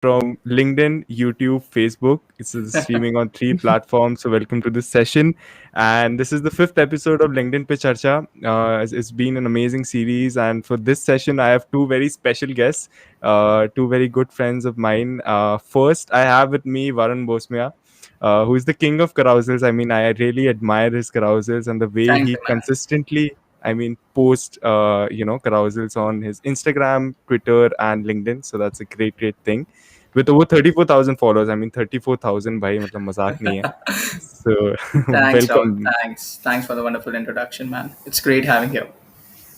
from LinkedIn, YouTube, Facebook. It's streaming on 3 platforms. So welcome to this session. And this is the 5th episode of LinkedIn Pe Charcha. It's been an amazing series. And for this session, I have two very special guests, two very good friends of mine. First, I have with me Varun Bosmia, who is the king of carousels. I mean, I really admire his carousels and the way Thank he you, man. consistently, post, carousels on his Instagram, Twitter, and LinkedIn. So that's a great, great thing. With over 34,000 followers. I mean, 34,000 bhai, matlab mazak nahi hai. So, Thanks, Rahul. welcome. Thanks for the wonderful introduction, man. It's great having you.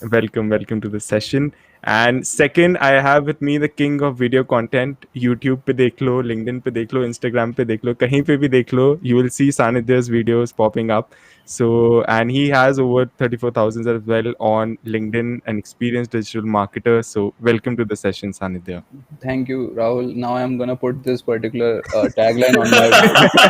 Welcome to the session. And second, I have with me the king of video content. YouTube पे देख लो, LinkedIn पे देख लो, Instagram पे देख लो, कहीं पे भी देख लो, you will see Sanidhya's videos popping up. So, and he has over 34,000 as well on LinkedIn, an experienced digital marketer. So, welcome to the session, Sanidhya. Thank you, Rahul. Now I'm gonna put this particular tagline on my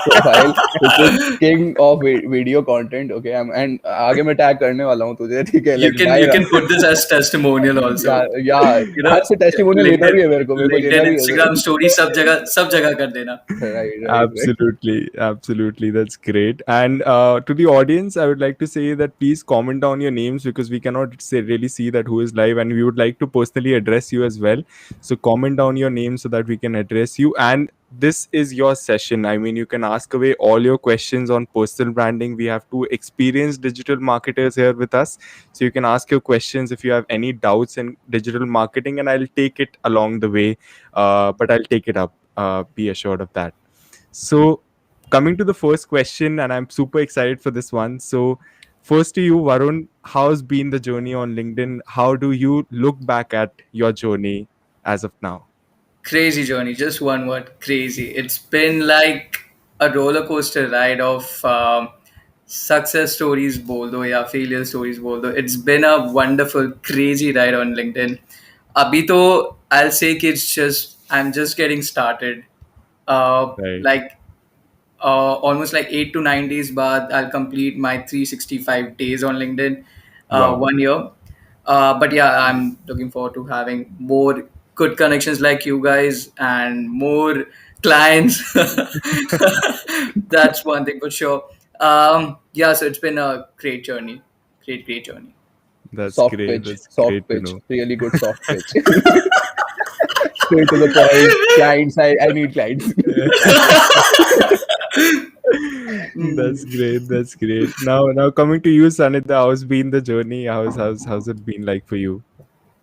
profile, which is King of Video Content. Okay, and आगे मैं tag करने वाला हूँ तुझे, ठीक है? You can put this as testimonial also. yeah. You know, आज से testimonial लेना भी है मेरे को लेना LinkedIn, भी है. Instagram story सब जगह कर देना. Absolutely. That's great. And to the audience, I would like to say that please comment down your names because we cannot really see that who is live, and we would like to personally address you as well. So comment down your name so that we can address you. And this is your session. I mean, you can ask away all your questions on personal branding. We have two experienced digital marketers here with us. So you can ask your questions if you have any doubts in digital marketing, and I'll take it along the way. But I'll take it up. Be assured of that. So, coming to the first question, and I'm super excited for this one. So, first to you, Varun, how's been the journey on LinkedIn? How do you look back at your journey as of now? Crazy journey, just one word, crazy. It's been like a roller coaster ride of success stories बोल दो या failure stories बोल दो. It's been a wonderful, crazy ride on LinkedIn. अभी तो I'll say कि I'm just getting started. Right. Like almost like 8 to 9 days बाद I'll complete my 365 days on LinkedIn, Wow. 1 year. But yeah, I'm looking forward to having more good connections like you guys and more clients. That's one thing for sure. Yeah, so it's been a great journey. Great journey. That's Soft great. pitch, That's soft great to pitch, know. really good soft pitch. Straight to the point. Clients, I need clients. That's great. Now coming to you, Sanitha, how's been the journey? How's it been like for you?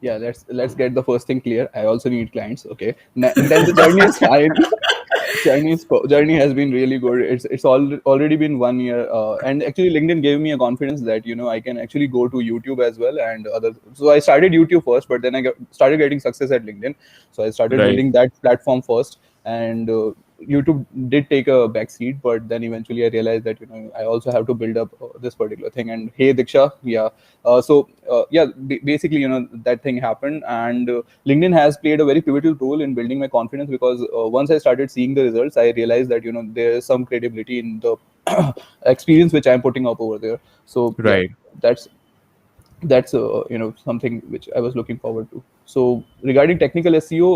Yeah, let's get the first thing clear. I also need clients. Okay, then the journey is fine. Journey has been really good. It's already been 1 year, and actually LinkedIn gave me a confidence that I can actually go to YouTube as well and other. So I started YouTube first, but then started getting success at LinkedIn. So I started Right. building that platform first, and YouTube did take a back seat, but then eventually I realized that I also have to build up this particular thing. And hey Diksha, yeah. Basically that thing happened, and LinkedIn has played a very pivotal role in building my confidence because once I started seeing the results, I realized that there is some credibility in the experience which I'm putting up over there. So Right. that's something which I was looking forward to. So regarding technical SEO,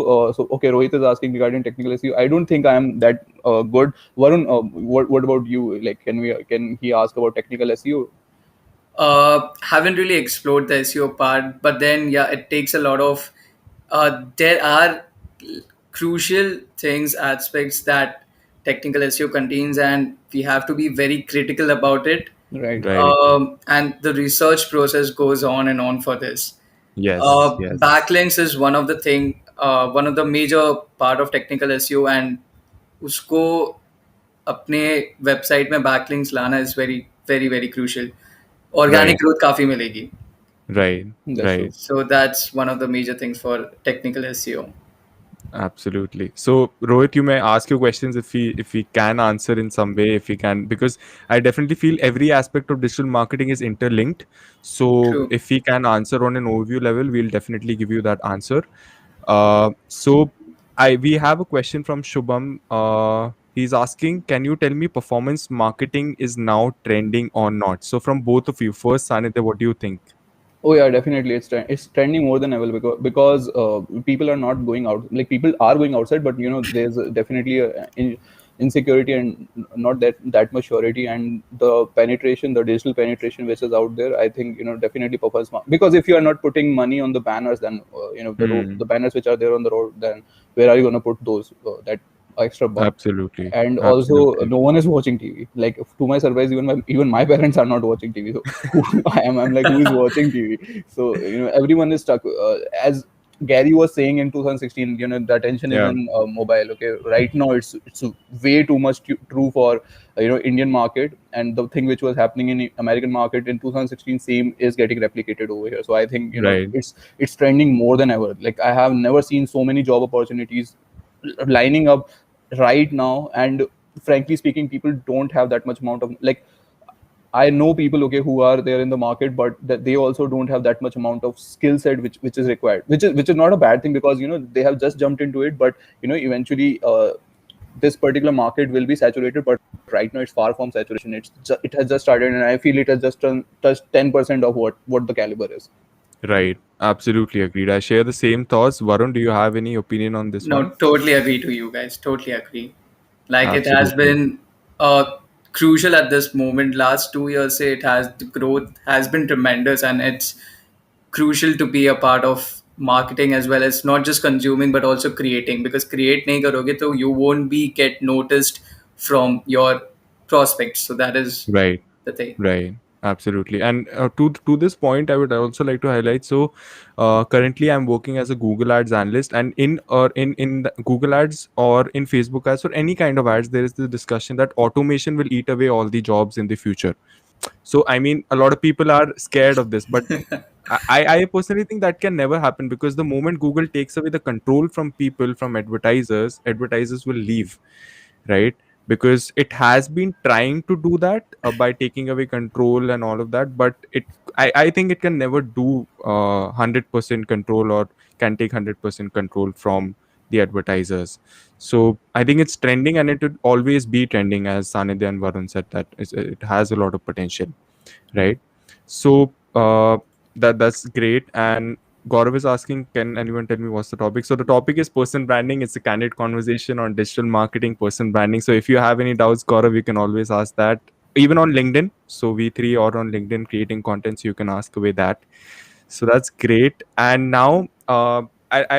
okay, Rohit is asking regarding technical SEO. I don't think I am that good. Varun, what about you? Like, can he ask about technical SEO? Haven't really explored the SEO part, but then yeah, it takes a lot of. There are crucial things, aspects that technical SEO contains, and we have to be very critical about it. Right. Right. And the research process goes on and on for this. Yes. Backlinks is one of the major part of technical SEO, and उसको अपने website में backlinks लाना is very very very crucial. Organic Right. Growth काफी मिलेगी. Right. That's true. Right. So that's one of the major things for technical SEO. Absolutely. So, Rohit, you may ask your questions if we can answer in some way, if we can, because I definitely feel every aspect of digital marketing is interlinked. So, True. if we can answer on an overview level, we'll definitely give you that answer. So, we have a question from Shubham. He's asking, can you tell me performance marketing is now trending or not? So, from both of you, first, Sanitha, what do you think? Oh yeah, definitely. It's trending more than ever because people are not going out. Like people are going outside, but there's definitely insecurity and not that much surety, and the penetration, the digital penetration which is out there. I think definitely purpose because if you are not putting money on the banners, then the Hmm. banners which are there on the road, then where are you going to put those that extra buck? Absolutely. And also, Absolutely. no one is watching TV. Like to my surprise, even my parents are not watching TV. So who I'm like, who is watching TV? So everyone is stuck. As Gary was saying in 2016, the attention is Yeah. in mobile. Okay, right now it's way too much true for Indian market, and the thing which was happening in American market in 2016 same is getting replicated over here. So I think Right. it's trending more than ever. Like I have never seen so many job opportunities lining up right now, and frankly speaking, people don't have that much amount of, like, I know people, okay, who are there in the market, but that they also don't have that much amount of skill set which is required, which is not a bad thing, because they have just jumped into it, but eventually this particular market will be saturated, but right now it's far from saturation. It has just started, and I feel it has just touched 10% of what the caliber is. Right. Absolutely agreed. I share the same thoughts. Varun, do you have any opinion on this one? No, totally agree to you guys. Totally agree. Like it has Absolutely. been crucial at this moment. Last 2 years, say it has the growth has been tremendous, and it's crucial to be a part of marketing as well as not just consuming but also creating. Because create nahi karoge to you won't be get noticed from your prospects. So that is Right. the thing. Right. Absolutely. And to this point, I would also like to highlight. So, currently, I'm working as a Google Ads analyst, and in the Google Ads or in Facebook ads or any kind of ads, there is the discussion that automation will eat away all the jobs in the future. So, I mean, a lot of people are scared of this, but I personally think that can never happen, because the moment Google takes away the control from people, from advertisers will leave, right? Because it has been trying to do that by taking away control and all of that, but I think it can never do 100% control, or can take 100% control from the advertisers. So I think it's trending, and it would always be trending, as Sanidhya and Varun said, that it has a lot of potential, right? So that's great. And Gaurav is asking, can anyone tell me what's the topic? So the topic is person branding. It's a candid conversation on digital marketing, person branding. So if you have any doubts, Gaurav, you can always ask that. Even on LinkedIn. So we three are on LinkedIn creating content, so you can ask away that. So that's great. And now I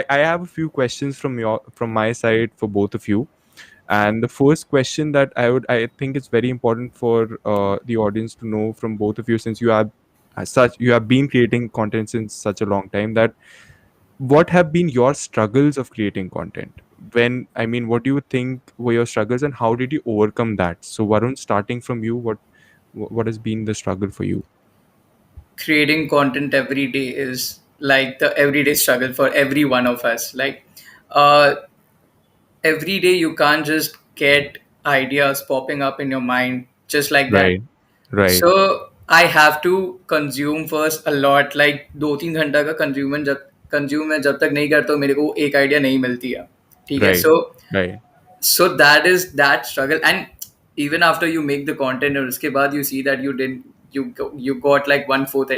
have a few questions from my side for both of you. And the first question that I think it's very important for the audience to know from both of you, since you have as such you have been creating content since such a long time, that what have been your struggles of creating content? When, I mean, what do you think were your struggles, and how did you overcome that? So Varun, starting from you, what has been the struggle for you? Creating content every day is like the everyday struggle for every one of us. Like uh, every day you can't just get ideas popping up in your mind just like that. Right. Right. So I have to consume first a lot, like 2-3 घंटा का consume मैं जब तक नहीं करता हूँ मेरे को एक आइडिया नहीं मिलती है. ठीक है. Right. Right. So that is that struggle. And even after you make the content और उसके बाद you see that you got like 1/4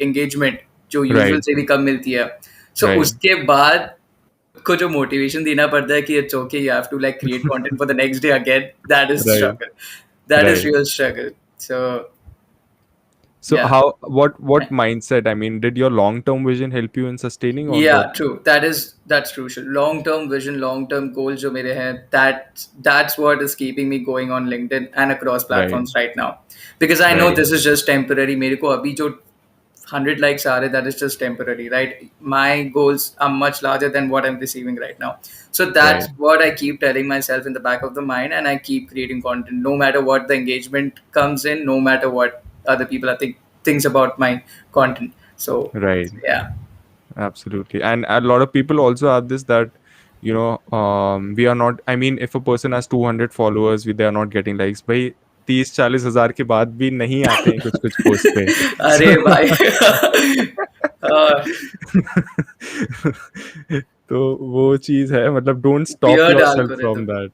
engagement जो usual Right. से भी कम मिलती है. So Right. उसके बाद खुद को जो मोटिवेशन देना पड़ता है कि it's okay you have to like create content for the next day again. That is Right. Struggle. That is Right. real struggle. So So yeah. how, what mindset, I mean, did your long term vision help you in sustaining, or what? Yeah, true. That's crucial. Long term vision, long term goals जो मेरे हैं, that's what is keeping me going on LinkedIn and across Right. platforms right now. Because I know Right. this is just temporary. मेरे को अभी जो 100 likes are, that is just temporary, right? My goals are much larger than what I'm receiving right now. So that's Right. what I keep telling myself in the back of the mind, and I keep creating content no matter what the engagement comes in, no matter what other people are things about my content. So Right. yeah. Absolutely. And a lot of people also have this, that we are not, I mean, if a person has 200 followers, they are not getting likes. भाई 30-40 हज़ार के बाद भी नहीं आते हैं कुछ कुछ पोस्ट पे. अरे भाई. uh, तो वो चीज है, मतलब don't stop weird yourself algorithm. from that.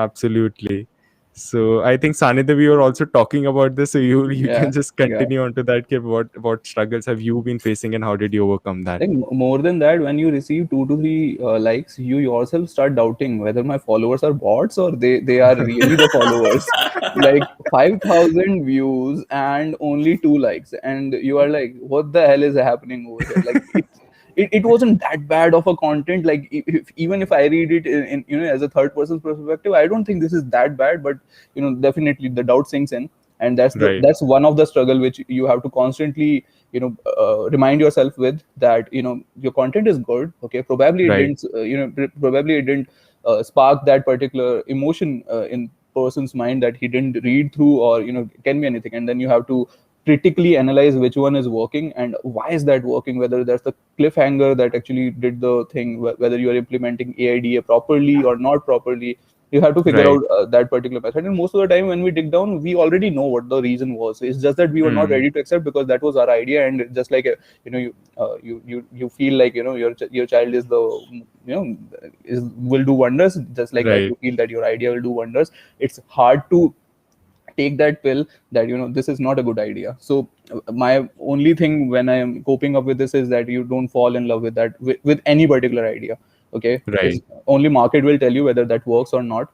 Absolutely. So I think Sanidhya, we were also talking about this, so you Yeah, can just yeah. continue on to that. Ke what struggles have you been facing and how did you overcome that? Like more than that, when you receive 2 to 3 likes, you yourself start doubting whether my followers are bots or they are really the followers. Like 5,000 views and only 2 likes, and you are like, what the hell is happening over here? Like it wasn't that bad of a content. Like even if I read it in as a third person's perspective, I don't think this is that bad. But definitely the doubt sinks in, and Right, that's one of the struggle which you have to constantly remind yourself with, that your content is good. Okay, probably it right, didn't probably it didn't spark that particular emotion in person's mind that he didn't read through, or can be anything. And then you have to critically analyze which one is working and why is that working, whether that's the cliffhanger that actually did the thing, whether you are implementing AIDA properly or not properly. You have to figure right. out that particular method. And most of the time when we dig down, we already know what the reason was. It's just that we were not Hmm. ready to accept, because that was our idea. And just like you feel like your child is the is will do wonders, just like that Right, you feel that your idea will do wonders. It's hard to take that pill that this is not a good idea. So my only thing when I am coping up with this is that you don't fall in love with that, with any particular idea. Okay, it's right, only market will tell you whether that works or not.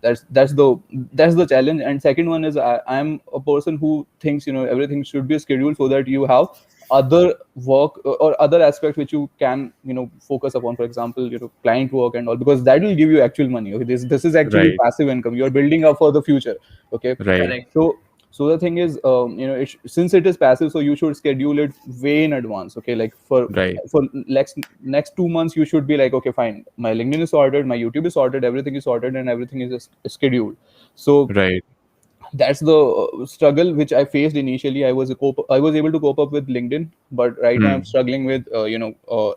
That's the challenge. And second one is I'm a person who thinks everything should be scheduled, so that you have other work or other aspects which you can focus upon. For example, client work and all, because that will give you actual money. Okay, this is actually right, passive income you are building up for the future. Okay, right, Correct. so the thing is, since it is passive, so you should schedule it way in advance. Okay, like right, for next 2 months, you should be like, okay, fine, my LinkedIn is sorted, my YouTube is sorted, everything is sorted, and everything is scheduled. So right. that's the struggle which I faced initially. I was able to cope up with LinkedIn, but right now I'm Hmm. struggling with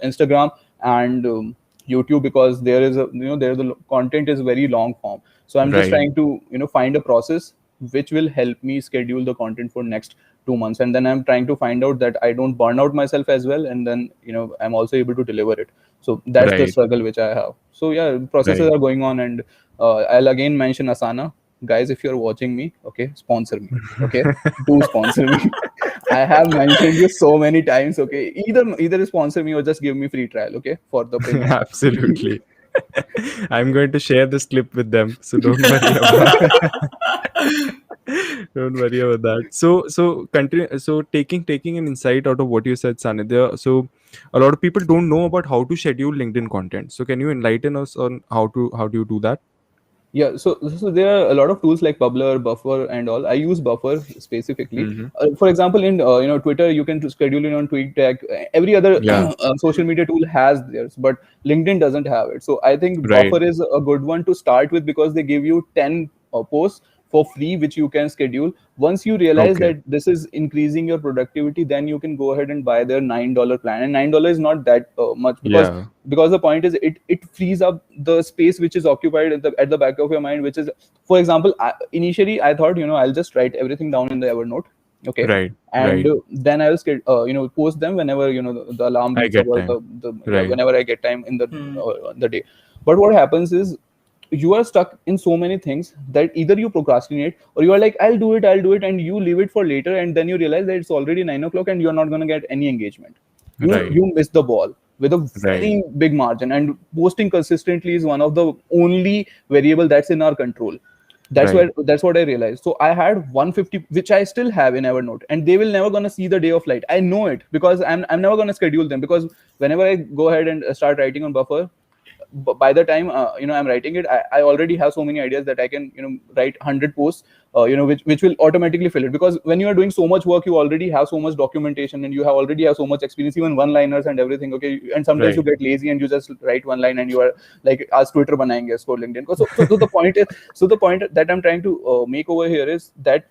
Instagram and YouTube, because there the content is very long form. So I'm just Right, trying to find a process which will help me schedule the content for next 2 months, and then I'm trying to find out that I don't burn out myself as well, and then I'm also able to deliver it. So that's the right, struggle which I have. So yeah, processes right. are going on. And I'll again mention Asana. Guys, if you're watching me, okay, sponsor me. Okay, do sponsor me. I have mentioned you so many times. Okay, either sponsor me or just give me free trial. Okay, for the premium plan. Absolutely. I'm going to share this clip with them, so don't worry about don't worry about that. So continue. So taking an insight out of what you said, Sanidhya. So a lot of people don't know about how to schedule LinkedIn content. So can you enlighten us on how do you do that? Yeah, so there are a lot of tools like Bubbler, Buffer, and all. I use Buffer specifically. Hmm. For example, in Twitter, you can schedule it on TweetDeck. Every other Yeah. social media tool has theirs, but LinkedIn doesn't have it. So I think Right. Buffer is a good one to start with, because they give you 10 posts for free, which you can schedule. Once you realize Okay. that this is increasing your productivity, then you can go ahead and buy their $9 plan. And $9 is not that much, Yeah. because the point is, it frees up the space which is occupied at the back of your mind, which is, for example, initially I thought I'll just write everything down in the Evernote. Okay, Right. and Right. then I will post them whenever the alarm I beeps up, get or time. yeah, Right. whenever I get time in Hmm. the day. But what happens is, you are stuck in so many things that either you procrastinate, or you are like, I'll do it, and you leave it for later, and then you realize that it's already 9 o'clock and you're not going to get any engagement. Right. You miss the ball with a Right. very big margin. And posting consistently is one of the only variable that's in our control. Right. That's what I realized. So I had 150, which I still have in Evernote, and they will never gonna see the day of light. I know it, because I'm never gonna schedule them, because whenever I go ahead and start writing on Buffer, by the time I'm writing it, I already have so many ideas that I can write 100 posts, which will automatically fill it. Because when you are doing so much work, you already have so much documentation, and you have already have so much experience, even one liners and everything. Okay, and sometimes you Right. get lazy and you just write one line, and you are like, as Twitter banayenge for LinkedIn. So the point is, the point that I'm trying to make over here is that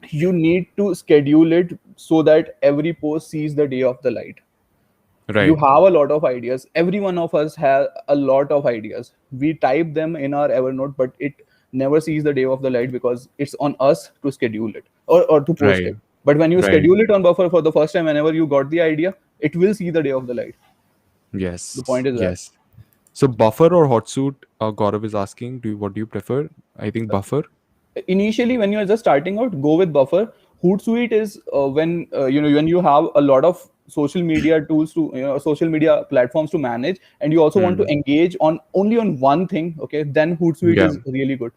you need to schedule it so that every post sees the day of the light. You Right. have a lot of ideas. Every one of us has a lot of ideas. We type them in our Evernote, but it never sees the day of the light, because it's on us to schedule it, or to post Right. it. But when you Right. schedule it on Buffer for the first time, whenever you got the idea, it will see the day of the light. The Yes. point is that. Yes. So buffer or hot suit? Gaurav is asking. What do you prefer? I think buffer. Initially, when you're just starting out, go with buffer. Hootsuite is when when you have a lot of social media tools to social media platforms to manage, and you also want to Hmm. engage on only on one thing. Okay, then Hootsuite Yeah. is really good.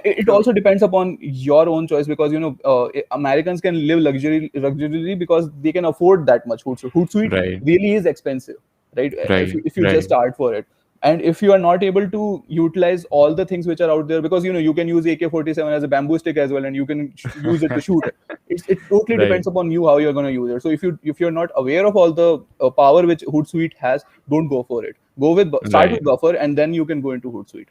It True. also depends upon your own choice, because Americans can live luxuriously because they can afford that much. Hootsuite Right. really is expensive, right? Right. If you just Right. start for it, and if you are not able to utilize all the things which are out there, because you can use AK-47 as a bamboo stick as well, and you can use it to shoot. It totally Right. depends upon you how you're going to use it. So if you're not aware of all the power which Hootsuite has, don't go for it. Start with Right. buffer, and then you can go into Hootsuite.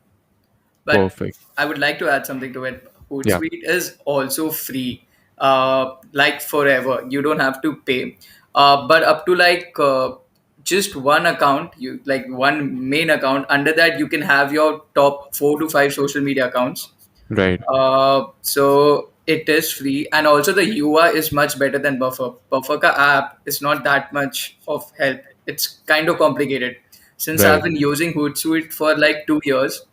But Perfect. I would like to add something to it. Yeah. Hootsuite is also free, like forever. You don't have to pay, but up to like just one account, you like one main account. Under that, you can have your top 4 to 5 social media accounts. Right. So it is free, and also the UI is much better than Buffer. Buffer ka app is not that much of help. It's kind of complicated. Since I've Right. been using Hootsuite for like 2 years,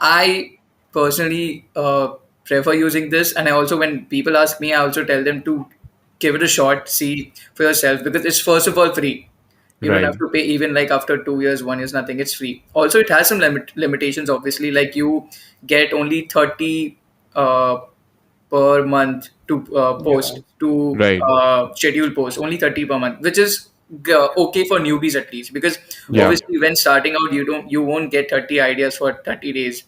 I personally prefer using this, and I also, when people ask me, I also tell them to give it a shot, see for yourself, because it's first of all free. You don't have Right. to pay even like after 2 years, 1 year, nothing. It's free. Also, it has some limitations. Obviously, like you get only 30 uh, per month to Yeah. post to Right. schedule post, only 30 per month, which is okay for newbies at least, because Yeah. obviously when starting out you won't get 30 ideas for 30 days,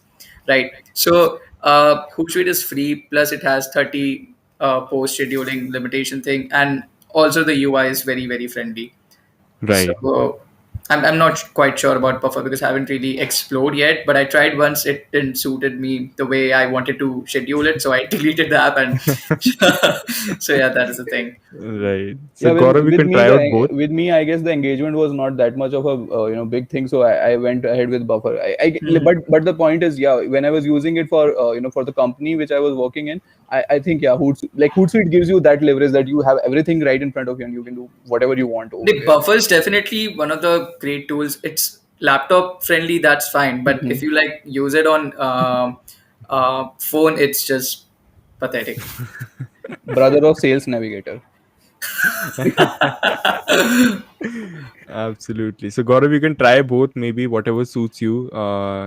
right? So Hootsuite is free, plus it has 30 post scheduling limitation thing, and also the UI is very very friendly. Right. So I'm not quite sure about Buffer because I haven't really explored yet. But I tried once; it didn't suited me the way I wanted to schedule it, so I deleted the app. And so yeah, that is the thing. Right. So Yeah, Gaurav, you with can me try out both. I guess the engagement was not that much of a big thing, so I went ahead with buffer. Mhm. But the point is, yeah, when I was using it for for the company which I was working in, I think, yeah, Hootsuite gives you that leverage that you have everything right in front of you, and you can do whatever you want over The there. Buffer is definitely one of the great tools. It's laptop friendly, that's fine. But if Mhm. you like use it on phone, it's just pathetic. Brother of Sales Navigator. Absolutely. So Gaurav, you can try both. Maybe whatever suits you,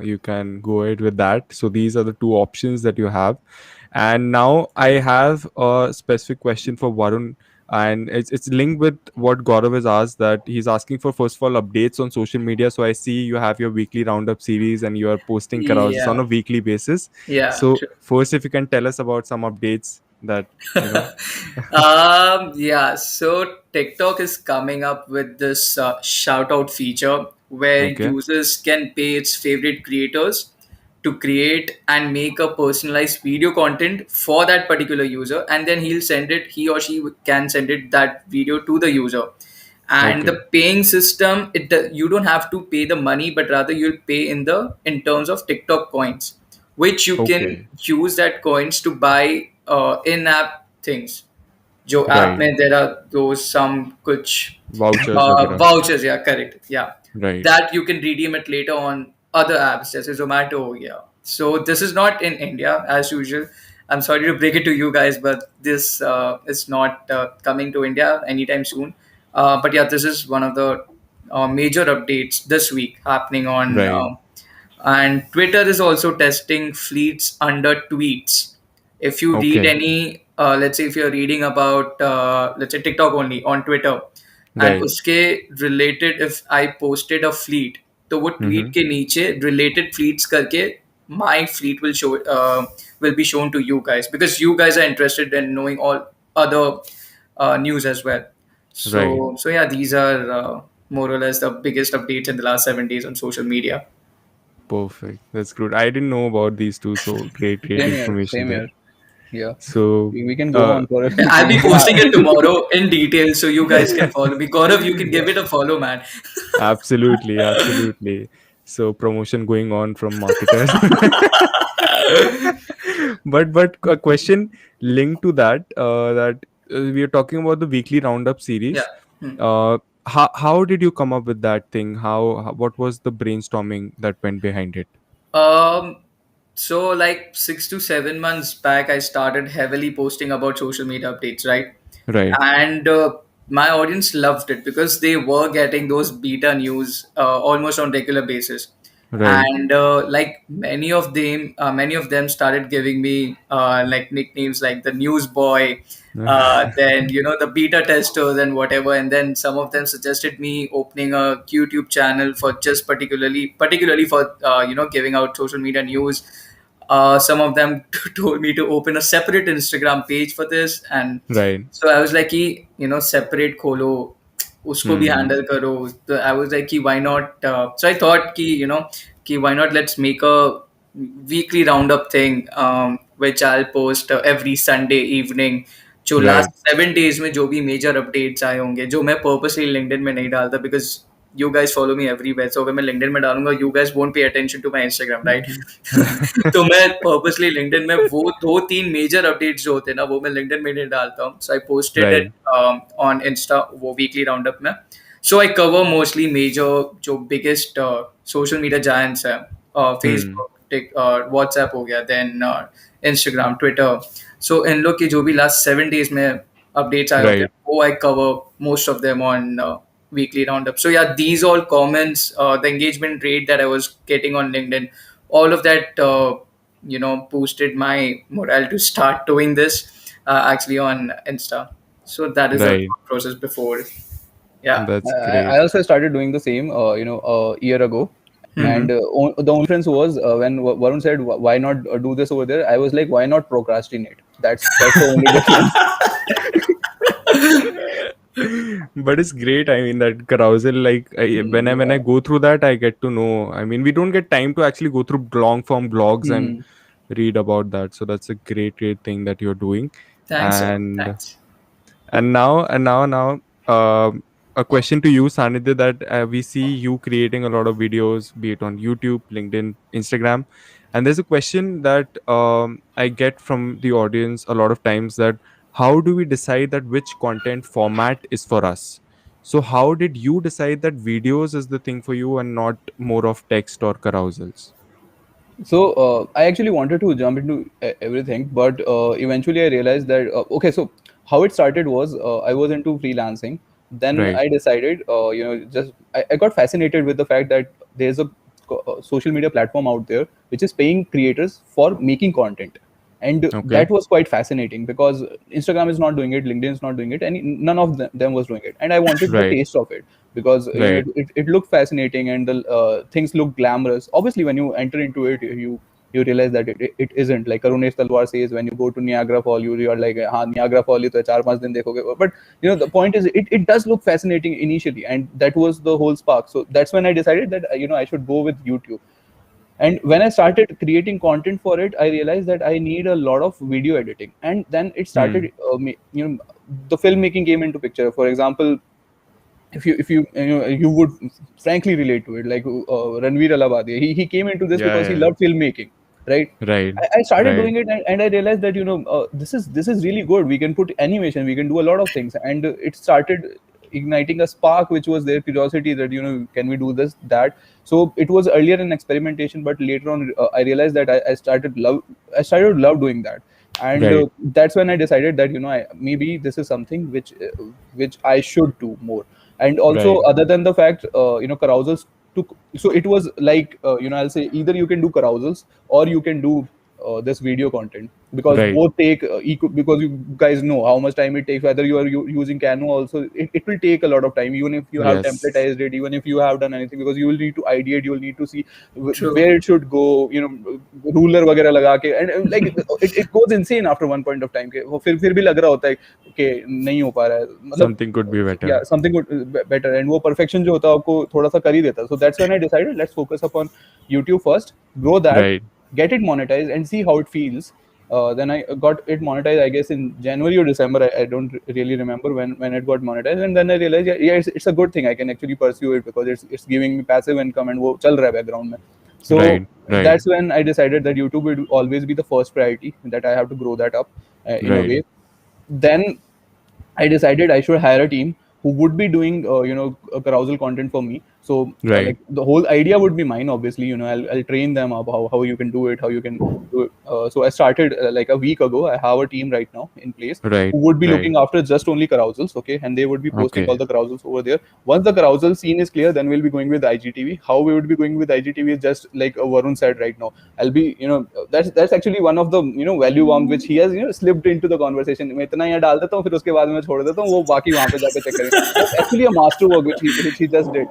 you can go ahead with that. So these are the two options that you have. And now I have a specific question for Varun, and it's linked with what Gaurav has asked. That he's asking for, first of all, updates on social media. So I see you have your weekly roundup series, and you are posting carousels on Yeah, a weekly basis. yeah, So true. first, if you can tell us about some updates that you know. Yeah, so TikTok is coming up with this shout out feature where Okay. users can pay its favorite creators to create and make a personalized video content for that particular user, and then he or she can send it that video to the user. And Okay. the paying system, you don't have to pay the money, but rather you'll pay in terms of TikTok coins, which you can Okay. use that coins to buy in-app things. जो app Right. में there are those some कुछ Vouchers वगैरह. vouchers, yeah, correct, yeah, Right. that you can redeem it later on other apps जैसे Zomato हो गया. So this is not in India as usual. I'm sorry to break it to you guys, but this is not coming to India anytime soon. But yeah, this is one of the major updates this week happening on Right. and Twitter is also testing fleets under tweets. If you read Okay. any, let's say if you're reading about, let's say TikTok only on Twitter, and Right. उसके related, if I posted a fleet, तो वो tweet Mm-hmm. के नीचे related fleets करके my fleet will be shown to you guys, because you guys are interested in knowing all other news as well. Right. So yeah, these are more or less the biggest updates in the last 7 days on social media. Perfect. That's good. I didn't know about these two, so great, great Same here. information Same there. here. Yeah, So, we can go uh, on for I'll be yeah. posting it tomorrow in detail so you guys can follow me. Gaurav, you can give it a follow, man. absolutely, absolutely. So promotion going on from marketers. But a question linked to that, we are talking about the weekly roundup Yeah. series. Hmm. Uh, how did you come up with that thing? What was the brainstorming that went behind it? Um, so like 6 to 7 months back, I started heavily posting about social media updates, right? Right, And my audience loved it because they were getting those beta news almost on regular basis. right. And like many of them started giving me like nicknames like the news boy, then the beta testers and whatever. And then some of them suggested me opening a YouTube channel for just particularly for giving out social media news. Some of them told me to open a separate Instagram page for this, and Right. so I was like, कि, separate खोलो, उसको भी Hmm. handle करो. So I was like, कि why not? So I thought कि कि why not let's make a weekly roundup thing, which I'll post every Sunday evening. जो Right. Last 7 days में जो भी मेजर अपडेट्स आए होंगे, जो मैं पर्पसली लिंक्डइन में नहीं डालता, because you guys follow me everywhere, so अगर मैं लिंक्डइन में डालूंगा, you guys won't pay attention to my Instagram, right? तो मैं पर्पसली लिंक्डइन में वो 2-3 मेजर अपडेट्स जो होते हैं ना, वो मैं लिंक्डइन में नहीं डालता हूँ. So I posted Right. It on Insta, वो वीकली राउंडअप में. So I cover mostly major जो बिगेस्ट सोशल मीडिया जायंट्स है, Hmm. फेसबुक, व्हाट्सएप हो गया, देन इंस्टाग्राम, ट्विटर. सो इन लोग के जो भी लास्ट 7 days में अपडेट्स आए होते हैं, Right. वो I cover most of them on weekly roundup. So yeah, these all comments, the engagement rate that I was getting on LinkedIn, all of that, boosted my morale to start doing this actually on Insta. So that is the Right. thought process before. Yeah. That's I great. also started doing the same, a year ago. Hmm. And the only difference was when Varun said, "Why not do this over there?" I was like, "Why not procrastinate?" That's the only difference. But it's great. I mean, that carousel, like when I Yeah. go through that, I get to know. I mean, we don't get time to actually go through long form blogs and Hmm. read about that. So that's a great thing that you're doing. Thanks, sir. And Thanks. now, a question to you, Sanidhya, that we see you creating a lot of videos, be it on YouTube, LinkedIn, Instagram, and there's a question that I get from the audience a lot of times, that how do we decide that which content format is for us? So how did you decide that videos is the thing for you and not more of text or carousels? So I actually wanted to jump into everything, but eventually I realized that okay. So how it started was I was into freelancing. Then Right. I decided, just I got fascinated with the fact that there's a social media platform out there which is paying creators for making content, and Okay. that was quite fascinating because Instagram is not doing it, LinkedIn is not doing it, and none of them was doing it, and I wanted the Right. taste of it because Right. it looked fascinating and the things look glamorous. Obviously, when you enter into it, you realize that it isn't. Like Karunesh Talwar says, when you go to Niagara Fall, you're like, हाँ Niagara Fall ही तो 4-5 दिन देखोगे. But the point is, it does look fascinating initially, and that was the whole spark. So that's when I decided that I should go with YouTube. And when I started creating content for it, I realized that I need a lot of video editing, and then it Hmm. started the filmmaking came into picture. For example, if you would frankly relate to it, like Ranveer Alabadi, he came into this Yeah. because he Yeah. loved filmmaking, right? Right. I started Right. doing it, and I realized that this is really good. We can put animation, we can do a lot of things, and it started igniting a spark which was their curiosity that can we do this, that. So it was earlier an experimentation, but later on I realized that I started love doing that. And Right. that's when I decided that maybe this is something which I should do more. And also, Right. other than the fact carousels took, so it was like I'll say either you can do carousels or you can do this video content, because Right. both take because you guys know how much time it takes. Whether you are using Cano also, it will take a lot of time, even if you have Yes. templatized it, even if you have done anything, because you will need to ideate, you will need to see True. where it should go, ruler वगैरह लगा के, and like it goes insane after one point of time के वो फिर भी लग रहा होता है कि नहीं हो पा रहा है, मतलब Something could be yeah, better. something better, and वो perfection जो होता है आपको थोड़ा सा कर ही देता है. So that's when I decided, let's focus upon YouTube first, grow that, Right. get it monetized, and see how it feels. Then I got it monetized, I guess in January or December. I don't really remember when it got monetized, and then I realized, yeah, it's a good thing. I can actually pursue it because it's giving me passive income, and वो चल रहा है background में. So Right. Right. that's when I decided that YouTube will always be the first priority, that I have to grow that up in a Right. way. Then I decided I should hire a team. who would be doing carousel content for me. So Right. like the whole idea would be mine, obviously. I'll train them up how you can do it, how you can do it. So I started like a week ago. I have a team right now in place Right. who would be Right. looking after just only carousels, okay, and they would be posting all Okay. the carousels over there. Once the carousel scene is clear, then we'll be going with IGTV. How we would be going with IGTV is just like Varun said right now. I'll be, that's actually one of the value bomb which he has slipped into the conversation. मैं इतना यहाँ डाल देता हूँ, फिर उसके बाद में छोड़ देता हूँ, वो बाकी वहाँ पे जाके check करें. That's actually a master work which he just did.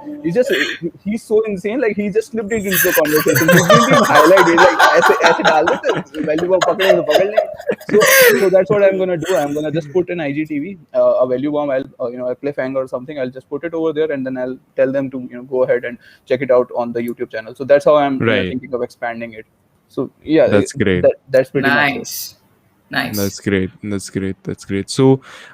He's so insane. Like he just slipped it into the conversation. He didn't even highlight it. Like ऐसे ऐसे डाल देते, value bomb पकड़े तो पकड़ लेंगे. So that's what I'm gonna do. I'm gonna just put an IGTV, a value bomb. I'll a cliffhanger or something. I'll just put it over there, and then I'll tell them to go ahead and check it out on the YouTube channel. So that's how I'm Right. thinking of expanding it. So yeah, That's great. that's pretty much it. Nice. Nice. That's great. That's great. That's great. So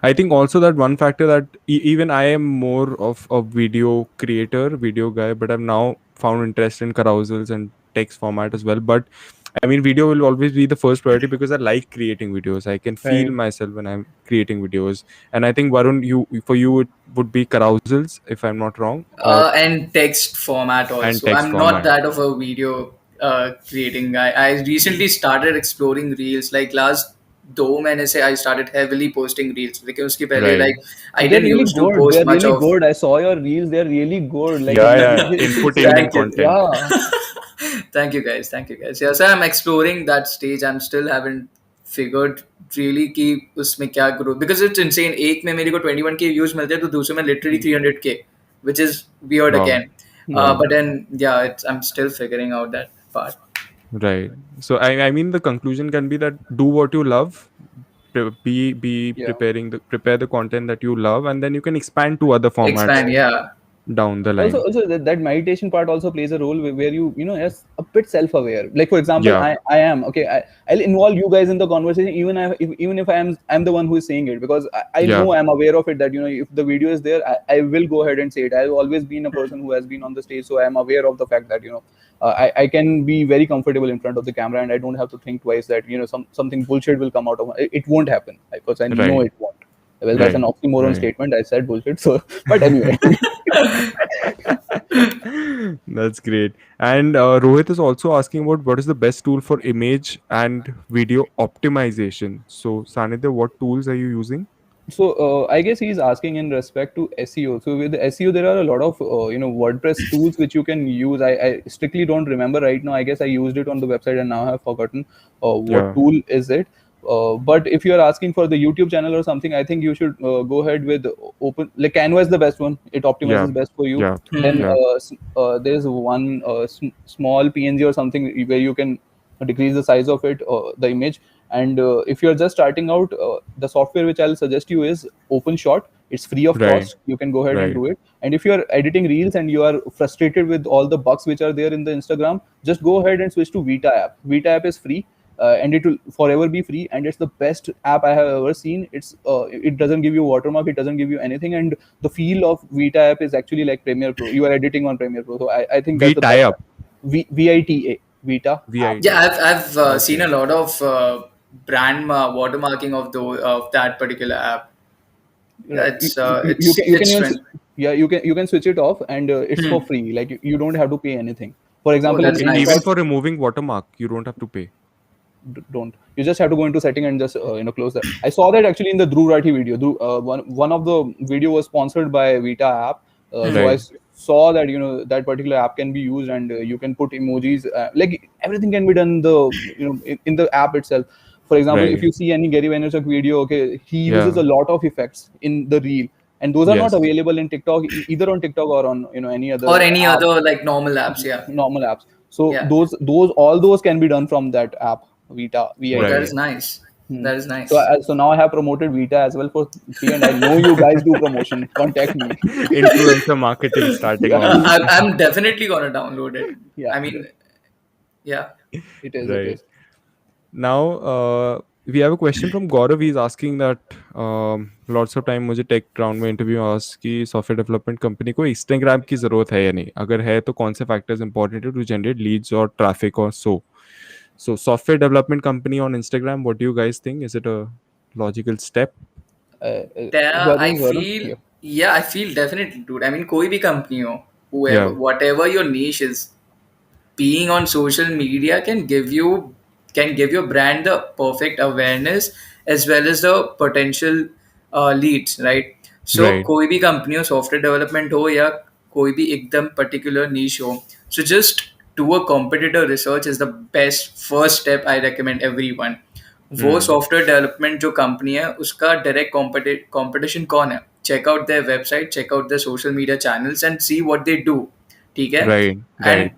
I think also that one factor that even I am more of a video creator, video guy, but I've now found interest in carousels and text format as well. But I mean, video will always be the first priority because I like creating videos. I can feel Right. myself when I'm creating videos. And I think Varun, for you, it would be carousels, if I'm not wrong, And text format and also. text I'm not format. that of a video creating guy. I recently started exploring reels. Like last 2 महीने से I started heavily posting reels. Because उसके पहले Right. like I They're didn't really used to good. post They're much really of. good. I saw your reels. They're really good. Like Yeah, yeah. Infotainment Thank you. content. yeah. Thank you guys. Thank you guys. Yeah, so I'm exploring that stage. I'm still haven't figured really कि उसमें क्या करूँ because it's insane. एक में मेरे को 21K views मिलते हैं तो दूसरे में literally 300K, which is weird Wow. again. Wow. But then yeah, I'm still figuring out that part. Right. So I mean the conclusion can be that do what you love, be Yeah. prepare the content that you love, and then you can expand to other formats Expand, yeah. down the also line. also that meditation part also plays a role where you as a bit self-aware. Like for example, Yeah. I am okay. I'll involve you guys in the conversation, even if I'm the one who is saying it, because I Yeah. know I'm aware of it, that if the video is there, I will go ahead and say it. I've always been a person who has been on the stage, so I'm aware of the fact that I can be very comfortable in front of the camera, and I don't have to think twice that something bullshit will come out of it. It won't happen because I know Right. it won't. Well, that's an Right. oxymoron Right. statement. I said bullshit. So, but anyway. That's great. And Rohit is also asking about what is the best tool for image and video optimization. So, Sanidhya, what tools are you using? So I guess he's asking in respect to SEO. So with SEO, there are a lot of WordPress tools which you can use. I strictly don't remember right now. I guess I used it on the website and now I have forgotten what Yeah. tool is it. But if you are asking for the YouTube channel or something, I think you should go ahead with open. Like Canva is the best one. It Yeah. optimizes best for you. Yeah. Then Yeah. there's one small PNG or something where you can decrease the size of it, the image. And if you're just starting out, the software which I'll suggest you is OpenShot. It's free of Right. cost. You can go ahead and Right. do it. And if you're editing reels and you are frustrated with all the bugs which are there in the Instagram, just go ahead and switch to Vita app. Vita app is free. And it will forever be free, and it's the best app I have ever seen. It doesn't give you watermark, it doesn't give you anything, and the feel of Vita app is actually like Premiere Pro. You are editing on Premiere Pro, so I think We that's the tie best up. app. Vita Vita app. VIT. Yeah, I've seen Okay. a lot of brand watermarking of that particular app. Yeah, Right. it's trend. You can switch it off, and it's for Hmm. free. Like you don't have to pay anything. For Oh, example, in that's Even nice. InShot, for removing watermark, you don't have to pay. don't. You just have to go into setting and just close that. I saw that actually in the Dhruv Rathi video. One of the video was sponsored by Vita app. So Hmm. I Right. saw that that particular app can be used, and you can put emojis. Like everything can be done in the in the app itself. For example, if Right. you see any Gary Vaynerchuk video, okay, he uses Yeah. a lot of effects in the reel, and those are not Yes. available in TikTok, either on TikTok or on any other Or any app, other like normal apps. Yeah. normal apps. So Yeah. those all those can be done from that app, Vita Oh, that VITA. is Right. nice. Hmm. That is So nice. so now I have promoted Vita as well for free, and I know you guys do promotion. Contact me. Influencer marketing starting Yeah, off. I'm definitely gonna download it. yeah, I mean, yeah. it is. It Right. is. Now, we have a question from Gaurav. He's asking that lots of time मुझे take round में interview ask कि software development company को Instagram की ज़रूरत है या नहीं, अगर है तो कौन से फैक्टर्स इंपॉर्टेंट है टू जनरेट लीड्स और ट्रैफिक और so software development company on Instagram, what do you guys think? Is it a logical step? There, I Varun, feel yeah. Yeah, I feel definitely, dude. I mean, कोई भी company हो, whoever, Yeah, whatever your niche is, being on social media can give your brand the perfect awareness as well as the potential leads, right? So right. कोई भी company हो, software development हो या कोई भी एकदम particular niche हो, so just do a competitor research is the best first step I recommend everyone. वो Hmm. सॉफ्टवेयर डेवलपमेंट जो कंपनी है उसका डायरेक्ट कंपटीशन कौन है, check out their website, check out their social media channels and see what they do. ठीक है. Right, एंड right,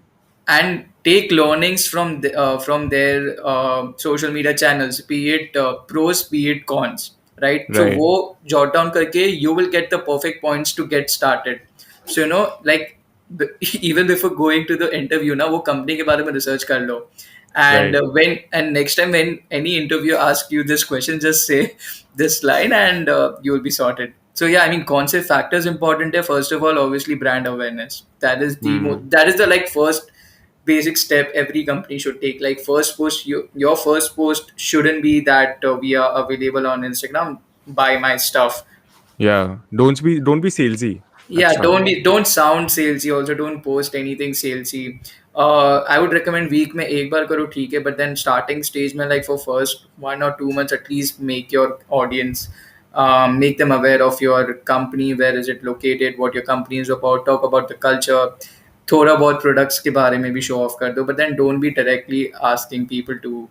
and take learnings from their social media channels, be it pros, be it cons, right? So right. wo jot down karke you will get the perfect points to get started. So like even before going to the interview na wo company ke bare mein research kar lo, and Right, when next time when any interview asks you this question, just say this line and you will be sorted. So yeah, I mean, concept factors important here. First of all, obviously brand awareness. That is hmm. that is the like first basic step every company should take. Like first post, your first post shouldn't be that we are available on Instagram. Buy my stuff. Yeah, don't be salesy at Yeah, start. don't sound salesy. Also, don't post anything salesy. I would recommend week में एक बार करो ठीक है, but then starting stage में like for first 1 or 2 months at least make your audience, make them aware of your company, where is it located, what your company is about, talk about the culture, थोड़ा बहुत products के बारे में भी show off कर दो, but then don't be directly asking people to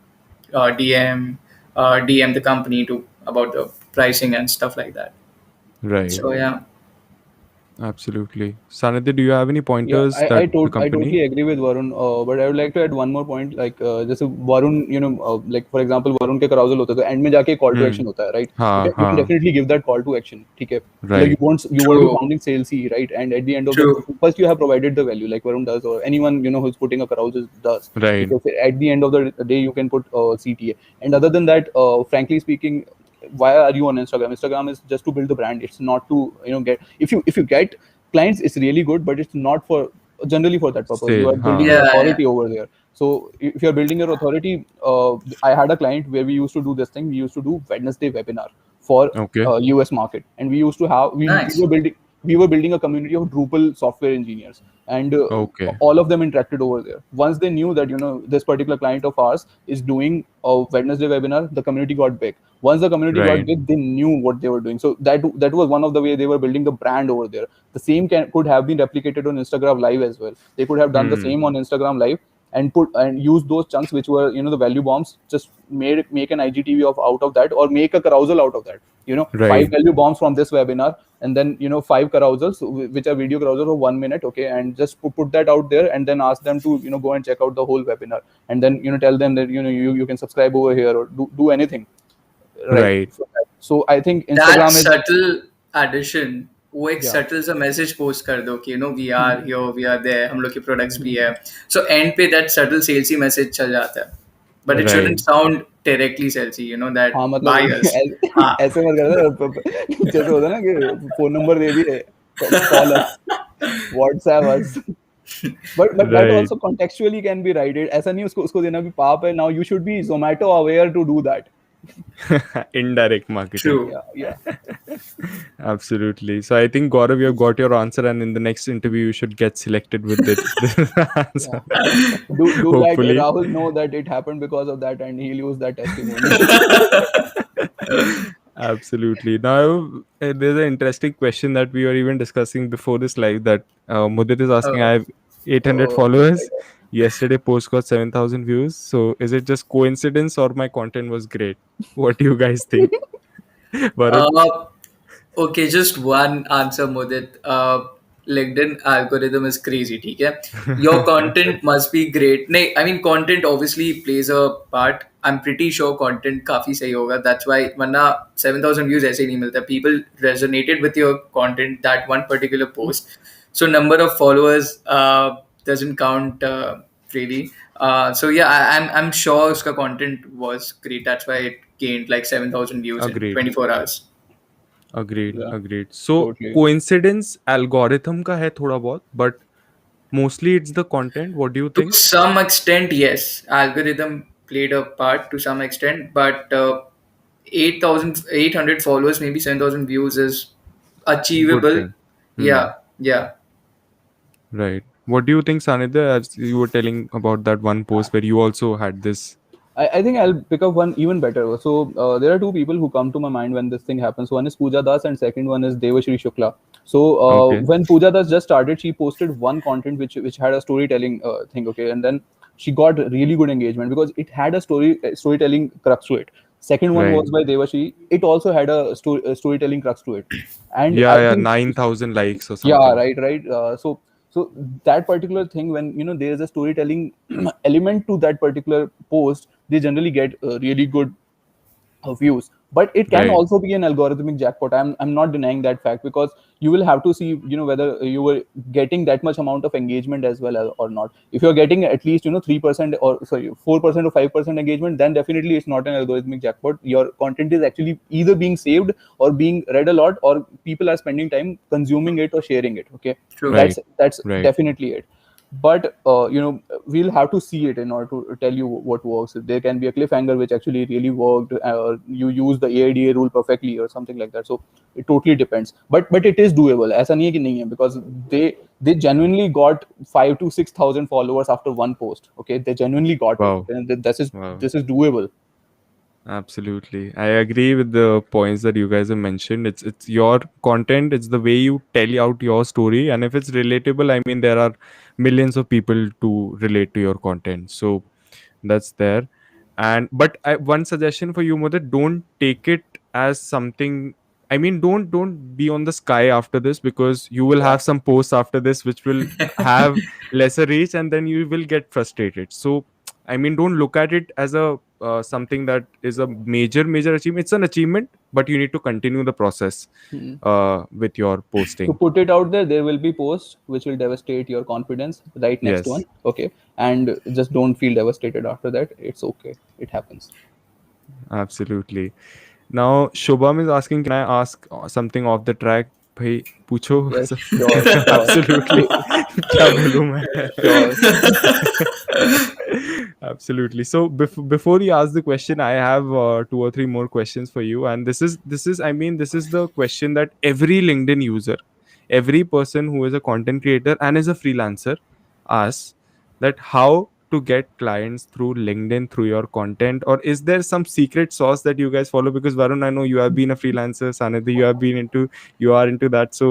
DM the company to about the pricing and stuff like that. Right, So yeah. absolutely. Sanidhya, do you have any Yeah, pointers that the I company? totally agree with Varun. But I would like to add one more point. Like, जैसे Varun, like for example, Varun के carousel होता है, तो end में जाके call to Hmm. action होता है, right? हाँ, You can हाँ. definitely give that call to action, ठीक है? Like Right, you won't be True. sounding salesy, right? And at the end of the True. first you have provided the value, like Varun does, or anyone who's putting a carousel does. right, Because at the end of the day, you can put CTA. And other than that, frankly speaking, why are you on Instagram? Instagram is just to build the brand. It's not to get if you get clients, it's really good, but it's not for generally for that purpose. You sale. are building हाँ. your Yeah, yeah. authority over there. So if you're building your authority, I had a client where we used to do this thing. We used to do Wednesday webinar for Okay, US market, and we used to have Nice. we were building a community of Drupal software engineers, and okay. all of them interacted over there. Once they knew that this particular client of ours is doing a Wednesday webinar, the community got big. Once the community got Right. big, they knew what they were doing. So that was one of the way they were building the brand over there. The same could have been replicated on Instagram Live as well. They could have done the Hmm. same on Instagram Live and put and use those chunks which were the value bombs. Just make an IGTV of out of that, or make a carousel out of that. Five Right, value bombs from this webinar, and then five carousels which are video carousels of 1 minute, okay, and just put that out there, and then ask them to go and check out the whole webinar, and then tell them that you can subscribe over here, or do anything, right? right. So I think That Instagram is, subtle addition, वो एक yeah. subtle सा message post कर दो कि we are here, we are there, हम लोग के products भी है. So end पे that subtle salesy message चल जाता है. But it Right. shouldn't sound directly salesy, that हाँ, मतलब buy us. हाँ. ऐसे मत करना जैसे होता है ना कि फोन नंबर दे दिए, call us, WhatsApp us. But that Right. also contextually can be right. ऐसा नहीं उसको उसको देना भी पाप है. Now you should be Zomato aware to do that. Indirect marketing. True. Yeah. Absolutely. So I think Gaurav, you have got your answer, and in the next interview, you should get selected with the answer. Do let Hopefully. Rahul know that it happened because of that, and he'll use that testimony. Absolutely. Now, there's an interesting question that we were even discussing before this live that Mudit is asking. I Uh, have 800 Oh my followers. God. Yesterday, post got 7,000 views. So, is it just coincidence or my content was great? What do you guys think? Varun? uh, Okay, just one answer, Mudit. LinkedIn algorithm is crazy, ठीक है? Your content must be great. नहीं, I mean content obviously plays a part. I'm pretty sure content काफी सही होगा. That's why वरना 7,000 views ऐसे ही नहीं मिलता. People resonated with your content, that one particular post. So number of followers doesn't count really. So yeah, I'm sure उसका content was great. That's why it gained like 7,000 views in Agreed. 24 hours. Agreed. Yeah, Agreed. So, totally. coincidence algorithm का है थोड़ा बहुत, but mostly it's the content. What do you To think? some extent, yes, algorithm played a part to some extent, but 8,800 followers, maybe 7,000 views is good achievable. thing. Hmm. Yeah, yeah. Right. What do you think, Sanidhya? As you were telling about that one post where you also had this. I think I'll pick up one even better. So there are two people who come to my mind when this thing happens. One is Pooja Das, and second one is Devashri Shukla. So Okay. when Pooja Das just started, she posted one content which had a storytelling thing, okay, and then she got really good engagement because it had a storytelling crux to it. Second one Right. was by Devashri. It also had a storytelling crux to it, and Yeah, I yeah. think 9,000 likes or yeah, something. right. So that particular thing, when there is a storytelling element to that particular post, they generally get really good views. But it can Right. also be an algorithmic jackpot. I'm not denying that fact, because you will have to see whether you were getting that much amount of engagement as well or not. If you're getting at least 3%, or sorry, 4% or 5% engagement, then definitely it's not an algorithmic jackpot. Your content is actually either being saved or being read a lot, or people are spending time consuming it or sharing it, okay. True. Right. That's Right. definitely it. But we'll have to see it in order to tell you what works. There can be a cliffhanger which actually really worked, or you use the AIDA rule perfectly or something like that. So it totally depends, but it is doable. ऐसा नहीं है कि नहीं है, because they genuinely got 5 to 6,000 followers after one post, okay. They genuinely got it, Wow. and Wow. this is doable. Absolutely. I agree with the points that you guys have mentioned. It's your content, it's the way you tell out your story. And if it's relatable, I mean there are millions of people to relate to your content. So that's there. And but one suggestion for you, Mother, don't take it as something. I mean, don't be on the sky after this, because you will Yeah. have some posts after this which will have lesser reach, and then you will get frustrated. So I mean, don't look at it as a something that is a major achievement. It's an achievement, but you need to continue the process Hmm. with your To posting. put it out there will be posts which will devastate your confidence, right? Next one, Yes, okay. And just don't feel devastated after that. It's okay, it happens. absolutely. Now, Shobham is asking, can I ask something off the track? भाई पूछो Yes, सब sure. absolutely क्या बोलूं मैं Sure. absolutely. So before you ask the question, I have two or three more questions for you, and this is I mean this is the question that every LinkedIn user, every person who is a content creator and is a freelancer asks, that how to get clients through LinkedIn through your content, or is there some secret sauce that you guys follow? Because Varun, I know you have been a freelancer, Sanidhi, you are into that. So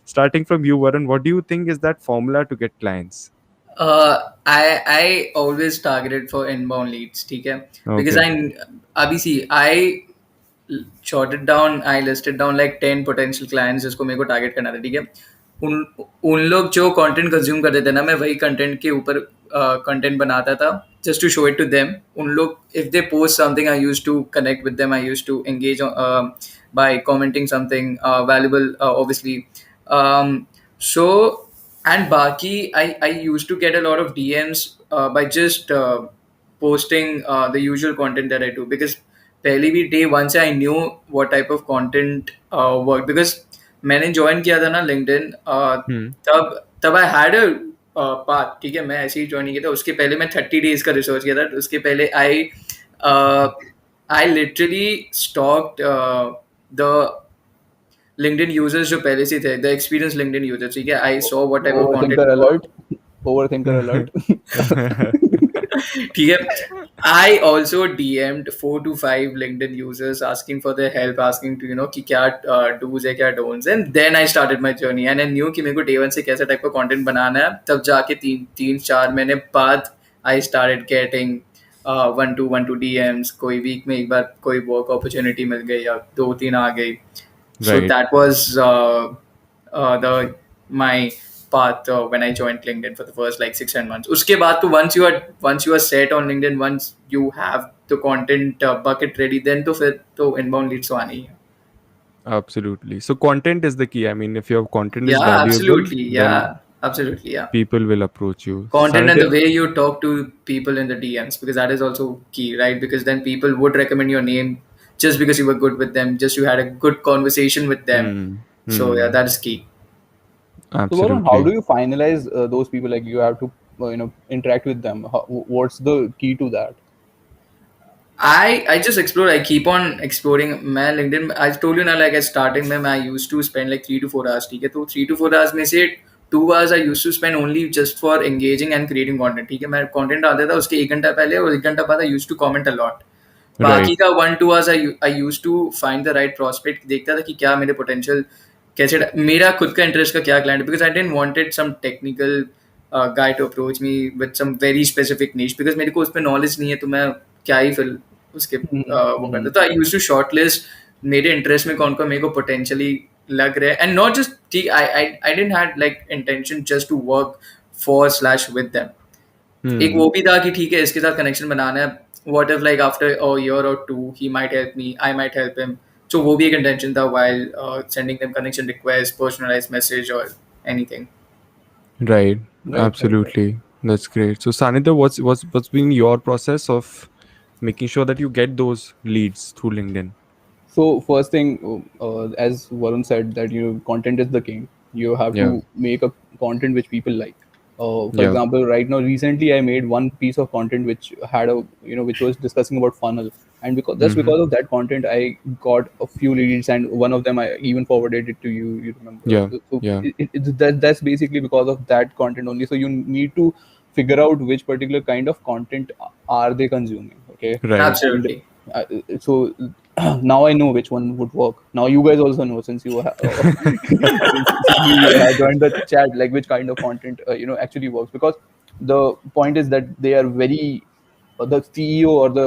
starting from you, Varun, what do you think is that formula to get clients? I always targeted for inbound leads, ठीक है? Because Okay. अभी see, I jotted down, I listed down like 10 potential clients जिसको मेरे को target करना था, ठीक है? उन उन लोग जो कंटेंट कंज्यूम करते थे ना, मैं वही कंटेंट के ऊपर कंटेंट बनाता था, just to show it to them. उन लोग, if they post something, I use to connect with them, I use to engage by commenting something valuable, obviously. So, and Baki, I used to get a lot of DMs by just posting the usual content that I do, because पहली भी day one से I knew what type of content work, because मैंने join किया था ना LinkedIn, Hmm. तब I had a path, ठीक है. मैं ऐसे ही join नहीं किया था. उसके पहले मैं 30 days का research किया था. उसके पहले I literally stalked the LinkedIn users जो पहले से थे, the experienced LinkedIn users, ठीक है. I saw what type of content Overthinker work. alert. Overthinker alert. ठीक है. I also DM'd 4 to 5 LinkedIn users asking for their help, asking to कि क्या do's है, क्या don'ts, and then I started my journey, and I knew कि मेरे को day one से कैसा type का content बनाना है. तब जाके 3-4 महीने बाद I started getting 1 to 1 DMs. कोई week में एक बार कोई work opportunity मिल गई या 2-3 आ गई. So Right. that was the my path when I joined LinkedIn for the first like 6-7 months. उसके बाद तो once you are set on LinkedIn, once you have the content bucket ready, then तो फिर तो inbound leads तो आनी ही है. Absolutely. So content is the key. I mean, if your content is Yeah, valuable, absolutely. then Yeah, absolutely. Yeah. people will approach you. Content and the Sanidhya? way you talk to people in the DMs, because that is also key, right? Because then people would recommend your name just because you were good with them, just you had a good conversation with them. Hmm. So yeah, Hmm. that is key. So Varun, how do Absolutely. you finalize those people? Like, you have to interact with them. What's the key to that? I just explore. I keep on exploring. मैं LinkedIn I told you ना like at starting में I used to spend like 3 to 4 hours. ठीक है तो 3 to 4 hours में से 2 hours I used to spend only just for engaging and creating content. ठीक है मैं content डालता था उसके 1 घंटा पहले और 1 घंटा बाद I used to comment a lot. बाकी Right. का 1 2 hours I used to find the right prospect. देखता था कि क्या मेरे potential कैसे मेरा खुद का इंटरेस्ट का क्या client because I didn't wanted some technical guy to approach me with some very specific niche because मेरे को उस पर नॉलेज नहीं है तो मैं क्या ही फिर उसके वो करता तो आई यूज टू शॉर्ट लिस्ट मेरे इंटरेस्ट में कौन कौन मेरे को पोटेंशियली लग रहा है एंड नॉट जस्ट ठीक I didn't had like intention just to work for slash with them एक वो भी था कि ठीक है इसके साथ कनेक्शन बनाना है what if like after a year और two he might help me I might help him so वो भी एक इंटेंशन था while sending them connection request personalized message or anything. Right. Right. Absolutely. That's great. So Sanitha, what's been your process of making sure that you get those leads through LinkedIn? So first thing, as Varun said, that content is the king. You have Yeah. to make a content which people like. For Yeah. example, right now, recently I made one piece of content which had which was discussing about funnel, and because of that content, I got a few leads, and one of them I even forwarded it to you. You remember? Yeah. So Yeah. that's basically because of that content only. So you need to figure out which particular kind of content are they consuming. Okay. Right. Absolutely. Uh, so now I know which one would work. Now you guys also know since you since we joined the chat, like which kind of content actually works. Because the point is that they are very the CEO or the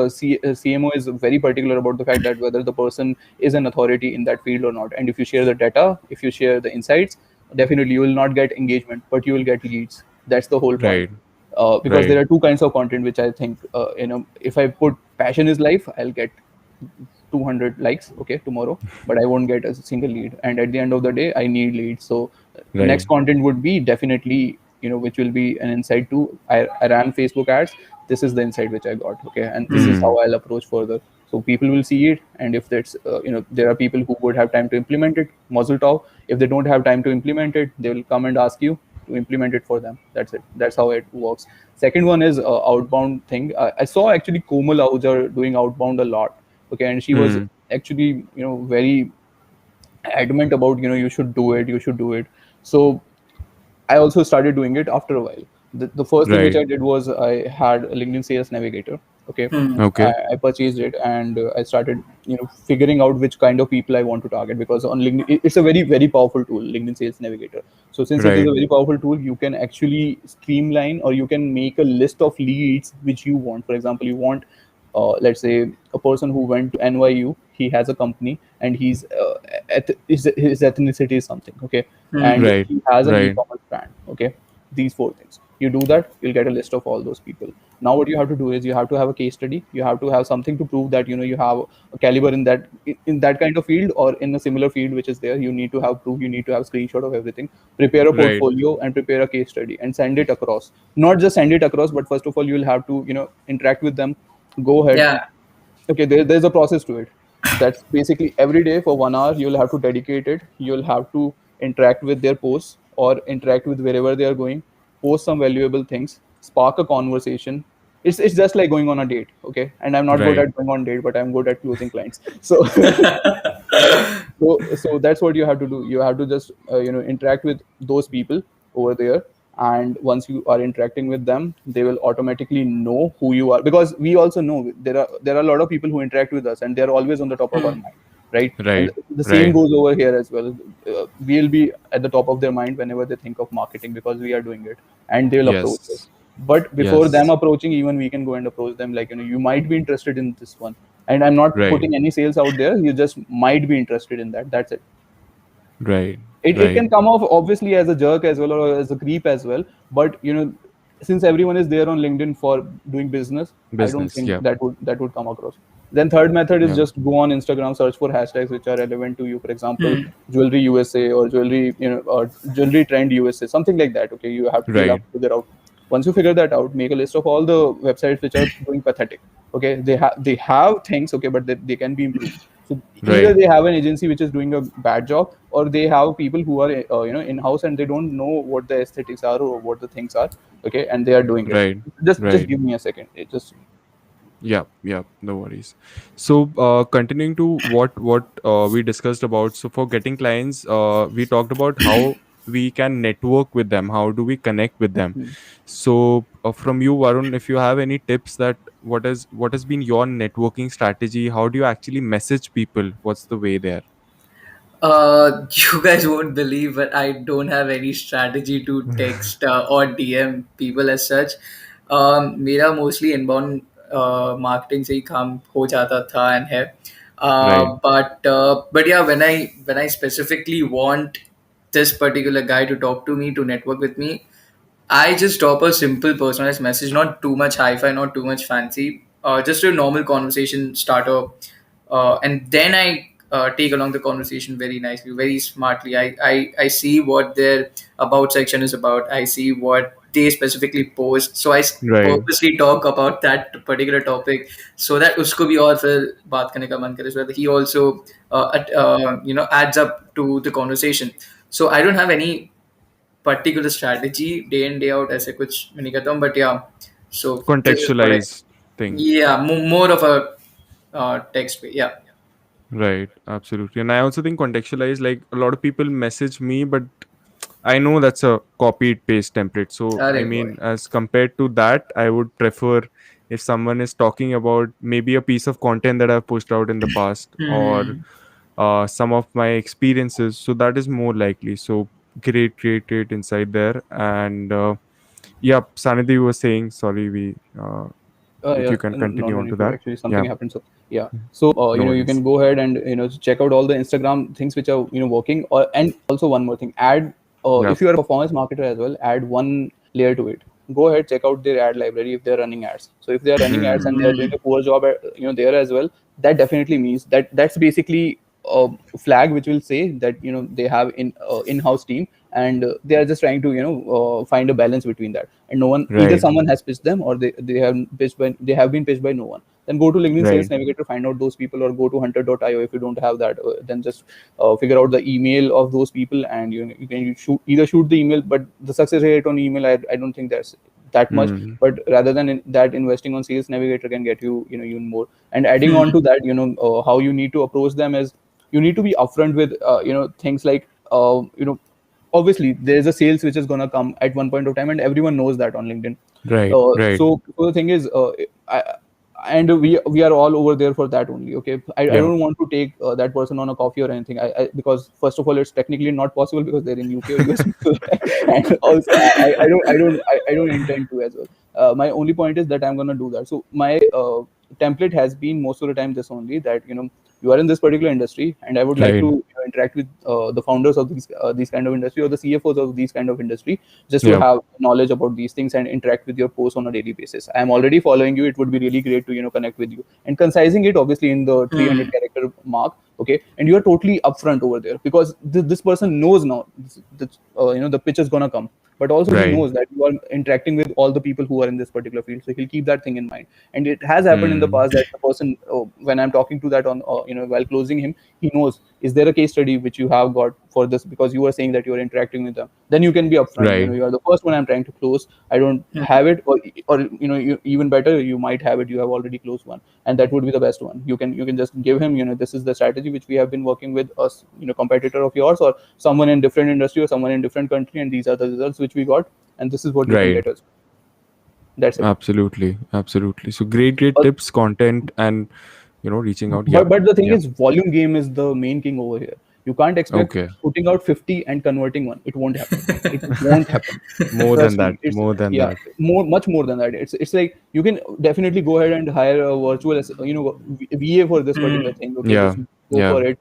CMO is very particular about the fact that whether the person is an authority in that field or not. And if you share the data, if you share the insights, definitely you will not get engagement, but you will get leads. That's the whole point. Right. Because there Right. are two kinds of content which I think if I put passion is life, I'll get 200 likes tomorrow, but I won't get a single lead. And at the end of the day, I need leads. So Right. next content would be definitely which will be an insight to I ran Facebook ads. This is the insight which I got, and this is how I'll approach further. So people will see it, and if that's there are people who would have time to implement it, Mazel tov. If they don't have time to implement it, they will come and ask you to implement it for them. That's it. That's how it works. Second one is outbound thing. I saw actually Komal Ahuja doing outbound a lot. Okay, and she was actually very adamant about you should do it, you should do it. So I also started doing it after a while. The first thing which Right. I did was I had a LinkedIn Sales Navigator. Okay, Okay. I purchased it, and I started figuring out which kind of people I want to target, because on LinkedIn it's a very very powerful tool, LinkedIn Sales Navigator. So since it is Right. a very powerful tool, you can actually streamline, or you can make a list of leads which you want. For example, you want let's say a person who went to NYU, he has a company, and his ethnicity is something, okay, and Right. he has an Right. e-commerce brand, okay. These four things, you do that, you'll get a list of all those people. Now what you have to do is you have to have a case study, you have to have something to prove that you have a caliber in that kind of field, or in a similar field which is there. You need to have proof, you need to have screenshot of everything, prepare a Right. portfolio and prepare a case study, and send it across. Not just send it across, but first of all you'll have to interact with them. Go ahead. Yeah. Okay, there's a process to it. That's basically every day for 1 hour you'll have to dedicate it. You'll have to interact with their posts, or interact with wherever they are going, post some valuable things, spark a conversation. It's just like going on a date, okay. And I'm not good Right. at going on date, but I'm good at closing clients. So so that's what you have to do. You have to just interact with those people over there, and once you are interacting with them, they will automatically know who you are, because we also know there are a lot of people who interact with us, and they're always on the top of our mind, right? And Right. the same Right. goes over here as well. We'll be at the top of their mind whenever they think of marketing, because we are doing it, and they'll approach us. Yes. But before them Yes. approaching, even we can go and approach them, like you might be interested in this one, and I'm not Right. putting any sales out there, you just might be interested in that. That's it. Right. It Right. can come off obviously as a jerk as well, or as a creep as well, but since everyone is there on LinkedIn for doing business, I don't Business. think Yeah. that would come across. Then third method is Yeah. just go on Instagram, search for hashtags which are relevant to you. For example, jewelry USA, or jewelry or jewelry trend USA, something like that. Okay, you'll have Right. to figure out. Once you figure that out, make a list of all the websites which are doing pathetic. Okay, they have things, okay, but they can be improved. So either Right. they have an agency which is doing a bad job, or they have people who are in house, and they don't know what the aesthetics are or what the things are, okay, and they are doing it. Right. Just Right. give me a second. It just Yeah, no worries. So, continuing to what we discussed about. So, for getting clients, we talked about how we can network with them. How do we connect with them? Hmm. So, from you, Varun, if you have any tips that what has been your networking strategy? How do you actually message people? What's the way there? You guys won't believe, but I don't have any strategy to text or DM people as such. मेरा mostly inbound marketing से ही काम हो जाता था and है. Right, But yeah, when I specifically want this particular guy to talk to me, to network with me, I just drop a simple personalized message, not too much hi-fi, not too much fancy, just a normal conversation starter, and then I take along the conversation very nicely, very smartly. I see what their about section is about. I see what they specifically post, so right, purposely talk about that particular topic, so that उसको भी और फिर बात करने का मन करे, so that he also adds up to the conversation. So I don't have any particular strategy day in day out ऐसे कुछ मैं नहीं करता हूँ, but yeah, so this is what I, contextualized thing. yeah, more of a text, yeah. Right, absolutely. And I also think contextualize, like a lot of people message me, but I know that's a copied paste template. So, I अरे boy. mean, as compared to that, I would prefer if someone is talking about maybe a piece of content that I've pushed out in the past or Hmm. some of my experiences. So, that is more likely. So, great insight there. And yeah, Sanidhi was saying, sorry, if Yeah, you can not continue on an to issue. that. Actually, something Yeah, happened. So yeah, so no you worries. can go ahead and check out all the Instagram things which are working. Or and also one more thing, add Yeah. if you are a performance marketer as well, add one layer to it. Go ahead, check out their ad library if they are running ads. So if they are running ads and they are doing Hmm. a poor job at, there as well, that definitely means that's basically a flag which will say that they have in-house team, and they are just trying to find a balance between that, and no one, either Right, someone has pitched them or they have been pitched by no one. Then go to LinkedIn Sales right, Navigator, find out those people, or go to hunter.io if you don't have that. Then just figure out the email of those people, and you can shoot the email. But the success rate on email, I don't think that's that much. mm, But rather than that, investing on Sales Navigator can get you even more. And adding on to Hmm. that, how you need to approach them is you need to be upfront with things like obviously there's a sales which is going to come at one point of time, and everyone knows that on LinkedIn. right, right. So the thing is, I, and we are all over there for that only. Okay, I Yeah, don't want to take that person on a coffee or anything. Because first of all, it's technically not possible because they're in UK or US, and also I don't intend to as well. My only point is that I'm gonna do that. So my template has been most of the time this only, that you are in this particular industry, and I would like to right. interact with the founders of these kind of industry, or the CFOs of these kind of industry, just to Yeah, have knowledge about these things and interact with your posts on a daily basis. I am already following you. It would be really great to connect with you, and concising it obviously in the Hmm. 300 character mark. Okay, and you are totally upfront over there, because this person knows now the pitch is gonna come, but also he right. knows that you are interacting with all the people who are in this particular field, so he'll keep that thing in mind. And it has happened in the Mm, past that the person, when I'm talking to that on while closing him, he knows, is there a case study which you have got for this, because you are saying that you are interacting with them. Then you can be upfront, right, you are the first one I'm trying to close. I don't have it, or even better, you might have it, you have already closed one, and that would be the best one. You can just give him, this is the strategy which we have been working with us, competitor of yours, or someone in different industry, or someone in different country, and these are the results which we got, and this is what you can right. get us. That's it. Absolutely, absolutely. So great Uh, tips, content, and reaching out. Yeah, but the thing yeah. is, volume game is the main king over here. You can't expect Okay. putting out 50 and converting one. It won't happen. It won't happen. More than Trust that. me. It's More than yeah, that. much more than that. It's like you can definitely go ahead and hire a virtual VA for this particular Hmm. thing. Okay, Yeah, just go yeah. for it.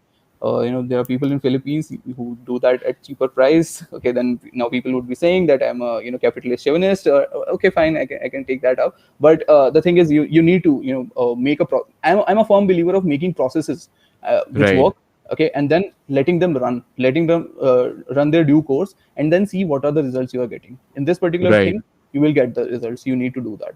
There are people in Philippines who do that at cheaper price. Okay, then now people would be saying that I'm a capitalist chauvinist. Okay, fine, I can take that up. But the thing is, you need to make I'm a firm believer of making processes which Right, work. Okay, and then letting them run their due course, and then see what are the results you are getting in this particular right, thing. You will get the results. You need to do that.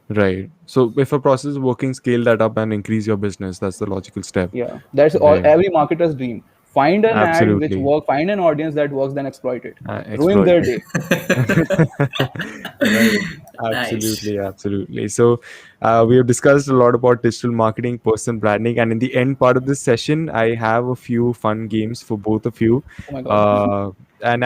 right. So if a process is working, scale that up and increase your business. That's the logical step. Yeah, that's all Right. every marketer's dream. Find an ad which Absolutely. work. Find an audience that works, then exploit it. Ruin Exploit their it. day. Right. Nice. Absolutely. Absolutely. So, we have discussed a lot about digital marketing, personal branding, and in the end part of this session, I have a few fun games for both of you. Oh my god. Uh,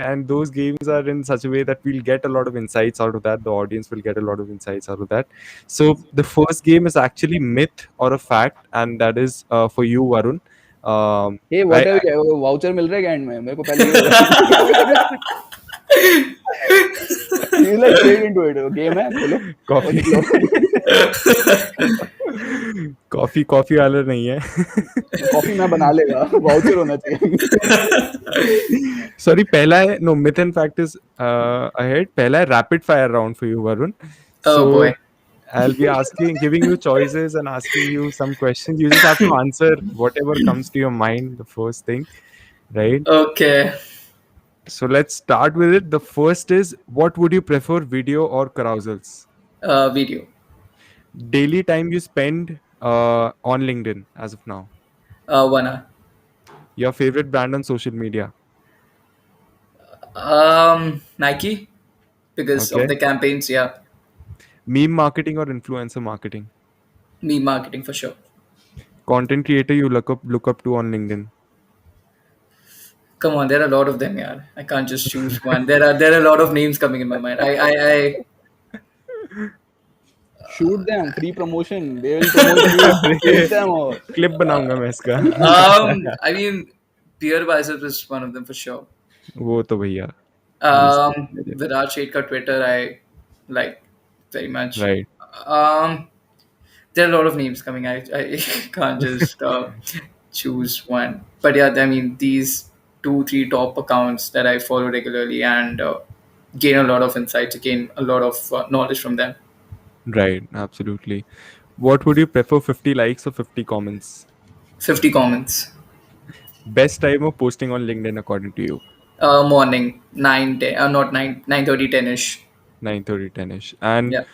and those games are in such a way that we'll get a lot of insights out of that. The audience will get a lot of insights out of that. So, the first game is actually myth or a fact, and that is for you, Varun. Um, Hey, what I, are we? Voucher मिल रहा है क्या end में? मेरे को पहले ये बता. He's like straight into it. Game है, खोलो और कॉफी निकलो. कॉफी वाला नहीं है. कॉफी मैं बना लेगा. वाउचर होना चाहिए. सॉरी, पहला है no myth and fact is ahead. पहला है rapid fire round for you, Varun. Oh so boy. I'll be giving you choices and asking you some questions. You just have to answer whatever comes to your mind, the first thing, right? Okay. So let's start with it. The first is, what would you prefer, video or carousels? Video. Daily time you spend on LinkedIn as of now. 1 hour. Your favorite brand on social media. Nike, because of Okay. the campaigns. Yeah. Meme marketing or influencer marketing. Me marketing for sure. Content creator you look up to on LinkedIn. Come on, there are a lot of them, yeah. I can't just choose one. There are a lot of names coming in my mind. Shoot them. Free promotion. They will promote you. Shoot them. Or clip बनाऊंगा मैं इसका. I mean, Peer Biceps is one of them for sure. वो तो भैया. Virat Shethkar Twitter, I like very much. Right. There are a lot of names coming. I can't just choose one. But yeah, I mean, these 2-3 top accounts that I follow regularly and gain a lot of insights, gain a lot of knowledge from them. Right. Absolutely. What would you prefer, 50 likes or 50 comments? 50 comments. Best time of posting on LinkedIn according to you? Morning, 9, 10, not 9, 9:30, 10ish. 9:30, 10ish. And Yeah.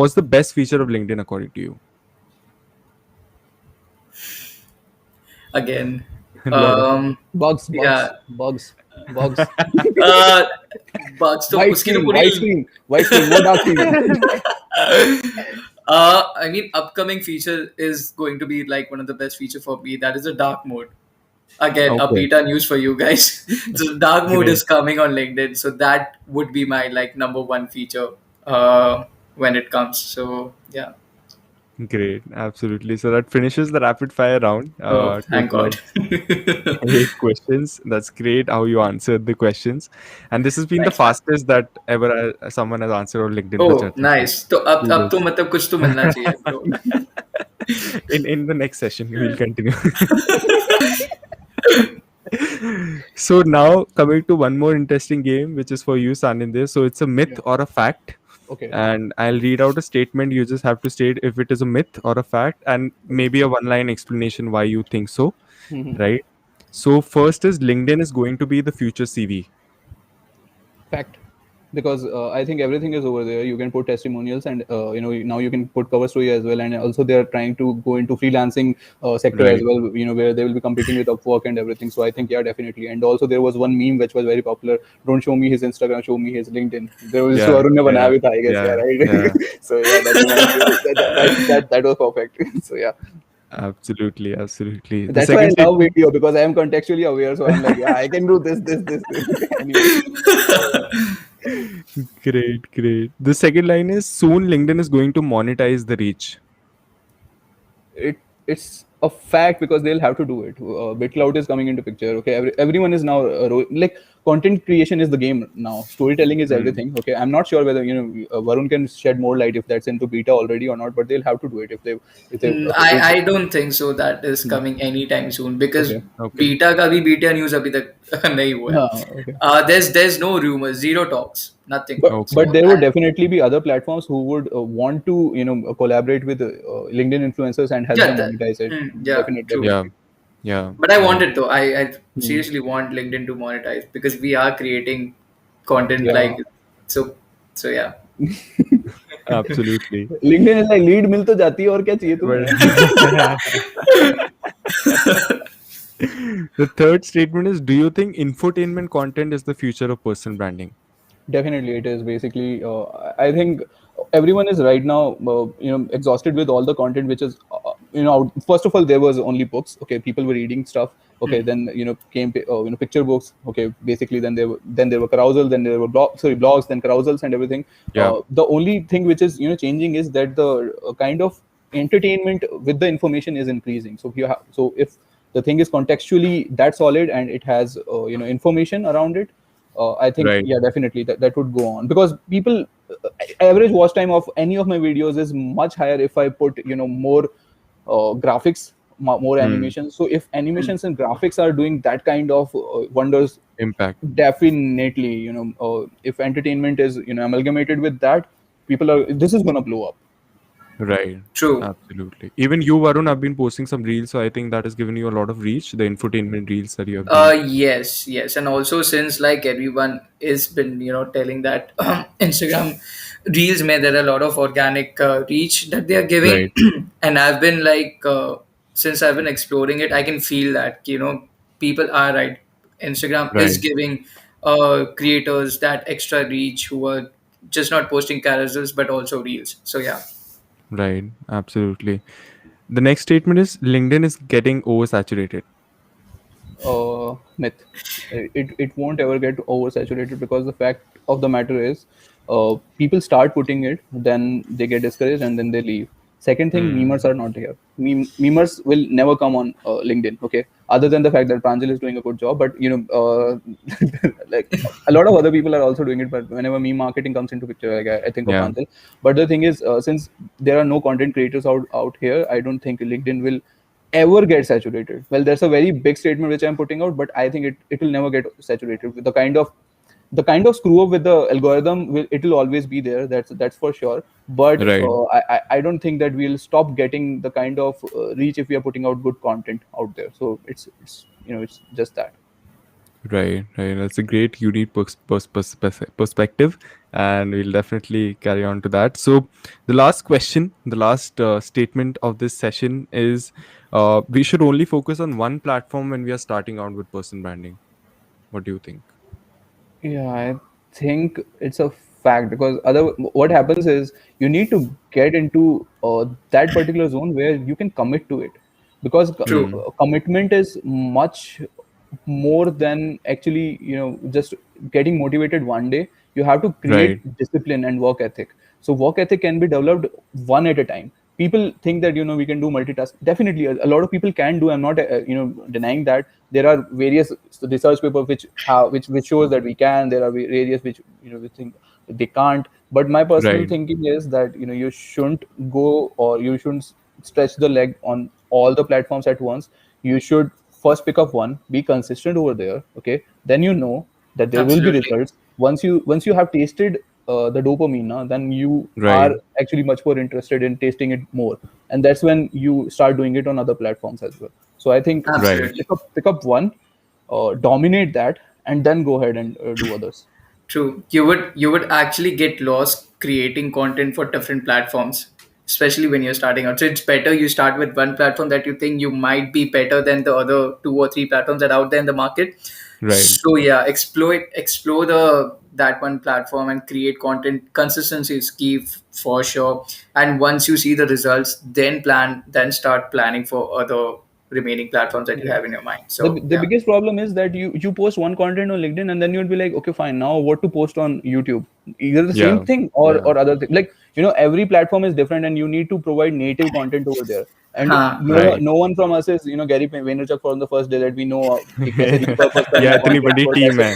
what's the best feature of LinkedIn according to you? Again. Lot of- bugs. Yeah. Bugs. Bugs. तो White उसकी तो screen. पूरी White screen. No dark screen. I mean, upcoming feature is going to be like one of the best feature for me. That is a dark mode. Again, a Okay. beta news for you guys. So dark mode Great. is coming on LinkedIn. So that would be my like number one feature when it comes. So yeah. Great. Absolutely. So that finishes the rapid fire round. Thank Total God. of 8 questions. That's great how you answered the questions. And this has been the Thanks, man. fastest that ever someone has answered on LinkedIn. Oh, for Charcha. nice. तो अब तो मतलब कुछ तो मिलना चाहिए. तो In the next session, we will continue. So now coming to one more interesting game, which is for you, Sanindya. So it's a myth or a fact. Okay. And I'll read out a statement. You just have to state if it is a myth or a fact, and maybe a one-line explanation why you think so. Right? So first is, LinkedIn is going to be the future CV. Fact. Because I think everything is over there. You can put testimonials, and now you can put cover story as well. And also they are trying to go into freelancing sector as Right. well. Where they will be competing with Upwork and everything. So I think definitely. And also there was one meme which was very popular. Don't show me his Instagram, show me his LinkedIn. There was Yeah, Arun ne banaya bhi tha, I guess. yeah, Yeah, right. yeah. So that was perfect. So yeah. Absolutely. The That's why I second love video, because I am contextually aware. So I'm like, yeah, I can do this. Anyway. Great. The second line is, soon LinkedIn is going to monetize the reach. It's a fact, because they'll have to do it. BitCloud is coming into picture. Okay, everyone is now like, content creation is the game now. Storytelling is everything. Okay, I'm not sure whether Varun can shed more light if that's into beta already or not, but they'll have to do it if they I don't think so that is coming anytime soon, because Okay. beta का भी beta news अभी तक नहीं हुआ है. okay. There's no rumors, zero talks, nothing. But there would definitely be other platforms who would want to collaborate with LinkedIn influencers and help them monetize it. yeah, Definitely. true. Yeah. But I want it though. I seriously want LinkedIn to monetize, because we are creating content like so yeah. Absolutely. LinkedIn is like, lead मिल तो जाती है और क्या चाहिए तुम्हें. The third statement is: do you think infotainment content is the future of personal branding? Definitely, it is basically. I think everyone is right now, exhausted with all the content which is, First of all, there was only books. Okay, people were reading stuff. Okay, then came picture books. Okay, basically then there were carousel, then there were blogs, then carousels and everything. Yeah. The only thing which is changing is that the kind of entertainment with the information is increasing. So if the thing is contextually that solid and it has information around it, I think, Right. yeah, definitely that would go on, because people, average watch time of any of my videos is much higher if I put more graphics, more Hmm. animation. So if animations and graphics are doing that kind of wonders, Impact. definitely, if entertainment is amalgamated with that, people are this is gonna blow up. Right. True. Absolutely. Even you, Varun, have been posting some reels, so I think that has given you a lot of reach. The infotainment reels that you have been. Yes, yes, and also since like everyone is been telling that Instagram reels may there are a lot of organic reach that they are giving, Right. and I've been like since I've been exploring it, I can feel that people are right. Instagram is Right. giving creators that extra reach who are just not posting carousels but also reels. So yeah. Right. Absolutely. The next statement is: LinkedIn is getting oversaturated. Myth. It won't ever get oversaturated, because the fact of the matter is, people start putting it, then they get discouraged, and then they leave. Second thing, Hmm. memers are not here. Memers will never come on LinkedIn. Okay, other than the fact that Pranjal is doing a good job, but like a lot of other people are also doing it. But whenever meme marketing comes into picture, like I think of Yeah. Pranjal. But the thing is, since there are no content creators out here, I don't think LinkedIn will ever get saturated. Well, there's a very big statement which I'm putting out, but I think it will never get saturated. With the kind of screw up with the algorithm, it will always be there. That's for sure. But Right. I don't think that we'll stop getting the kind of reach if we are putting out good content out there. So it's just that. Right, right. That's a great, unique perspective, and we'll definitely carry on to that. So, the last question, the last statement of this session is: we should only focus on one platform when we are starting out with person branding. What do you think? Yeah, I think it's a fact, because other what happens is you need to get into that particular zone where you can commit to it, because True. Hmm. commitment is much more than actually just getting motivated one day. You have to create Right, discipline and work ethic. So work ethic can be developed one at a time. People think that we can do multitask. Definitely, a lot of people can do. I'm not denying that. There are various research papers which shows that we can. There are various which we think they can't. But my personal right, thinking is that you shouldn't go, or you shouldn't stretch the leg on all the platforms at once. You should first pick up one, be consistent over there. Okay, then that there will be Absolutely. results. Once you have tasted the dopamine, then you are right, actually much more interested in tasting it more, and that's when you start doing it on other platforms as well. So I think right, Absolutely. pick up one, dominate that, and then go ahead and do others. True. You would actually get lost creating content for different platforms, especially when you're starting out. So it's better you start with one platform that you think you might be better than the other two or three platforms that are out there in the market. right, So yeah, explore the that one platform and create content. Consistency is key for sure. And once you see the results, then start planning for other remaining platforms that you Yeah. have in your mind. the So the yeah. biggest problem is that you post one content on LinkedIn, and then you'll be like, okay, fine, now what to post on YouTube? Either the same yeah, thing, yeah, or other thing. Like, every platform is different, and you need to provide native content over there. And Huh. right. no one from us is Gary Vaynerchuk from the first day that we know कि कैसे repurpose Yeah, करना है इतनी content बड़ी को, team कैसे है.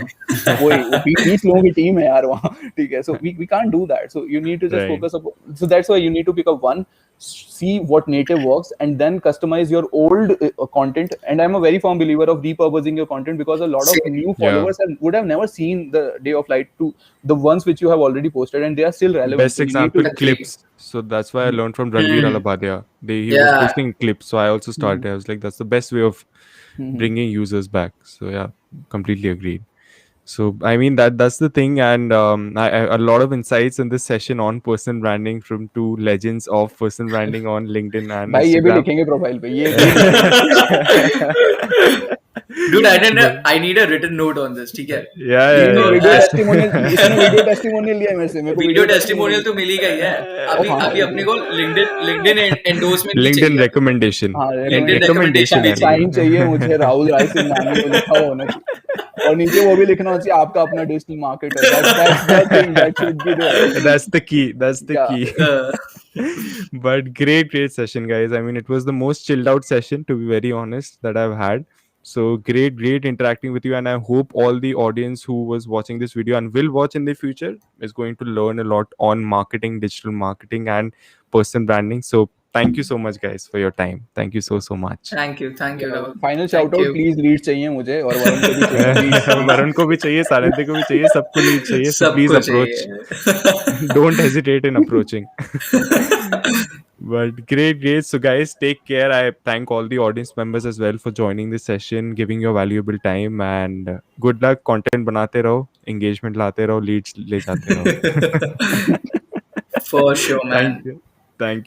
वही 20 लोगों की टीम है यार वहाँ, ठीक है. So we can't do that. So you need to just Right. focus up. So that's why you need to pick up one, see what native works, and then customize your old content. And I'm a very firm believer of repurposing your content, because a lot of Same. new Yeah. followers would have never seen the day of light to the ones which you have already posted, and they are still relevant. Best So you need example, to. Agree. clips. So that's why I learned from Ranveer Hmm. Alabadia. He was Yeah. posting clips, so I also Mhm. started. I was like, that's the best way of Mhm. bringing users back. So yeah, completely agreed. So I mean that's the thing, and a lot of insights in this session on personal branding from two legends of personal branding on LinkedIn and भाई ये भी Instagram. लिखेंगे profile पे, ये लिखेंगे. Dude, But I need a written note on this. ठीक है. yeah, नहीं एक नहीं, तो वीडियो as टेस्टिमोनियल, इसने वीडियो टेस्टिमोनियल लिया है मेरे से, मेरे को वीडियो टेस्टिमोनियल तो मिल ही गई है. ओ अभी हाँ अभी अपने को लिंक्डइन एंडोर्समेंट भी LinkedIn चाहिए. recommendation. हाँ लिंक्डइन Recommendation रिकमेंडेशन भी है चाहिए. साइन चाहिए मुझे, राहुल रायसिंघानी वो लिखा हुआ होना चाहिए, और नीचे वो भी लिखना होना चाहिए आपका अपना digital marketer. That's the thing that should be there. That's the key. That's the या key. Uh, But great session, guys. I mean, it was the most chilled out session, to be very honest, that I've had. So great interacting with you, and I hope all the audience who was watching this video and will watch in the future is going to learn a lot on marketing, digital marketing, and person branding. So thank you so much, guys, for your time. Thank you so much. thank you, Rahul. Final Thank shout out, you. Please lead चाहिए मुझे, और वरुण को भी चाहिए, please please. Varun को भी चाहिए, सारंती को भी चाहिए, सबको लीड चाहिए. So please सबको approach. चाहिए. Don't hesitate in approaching. But great. So guys, take care. I thank all the audience members as well for joining this session, giving your valuable time, and good luck. Content बनाते रहो, engagement लाते रहो, leads ले जाते रहो. For sure, man. Thank you. Thank you.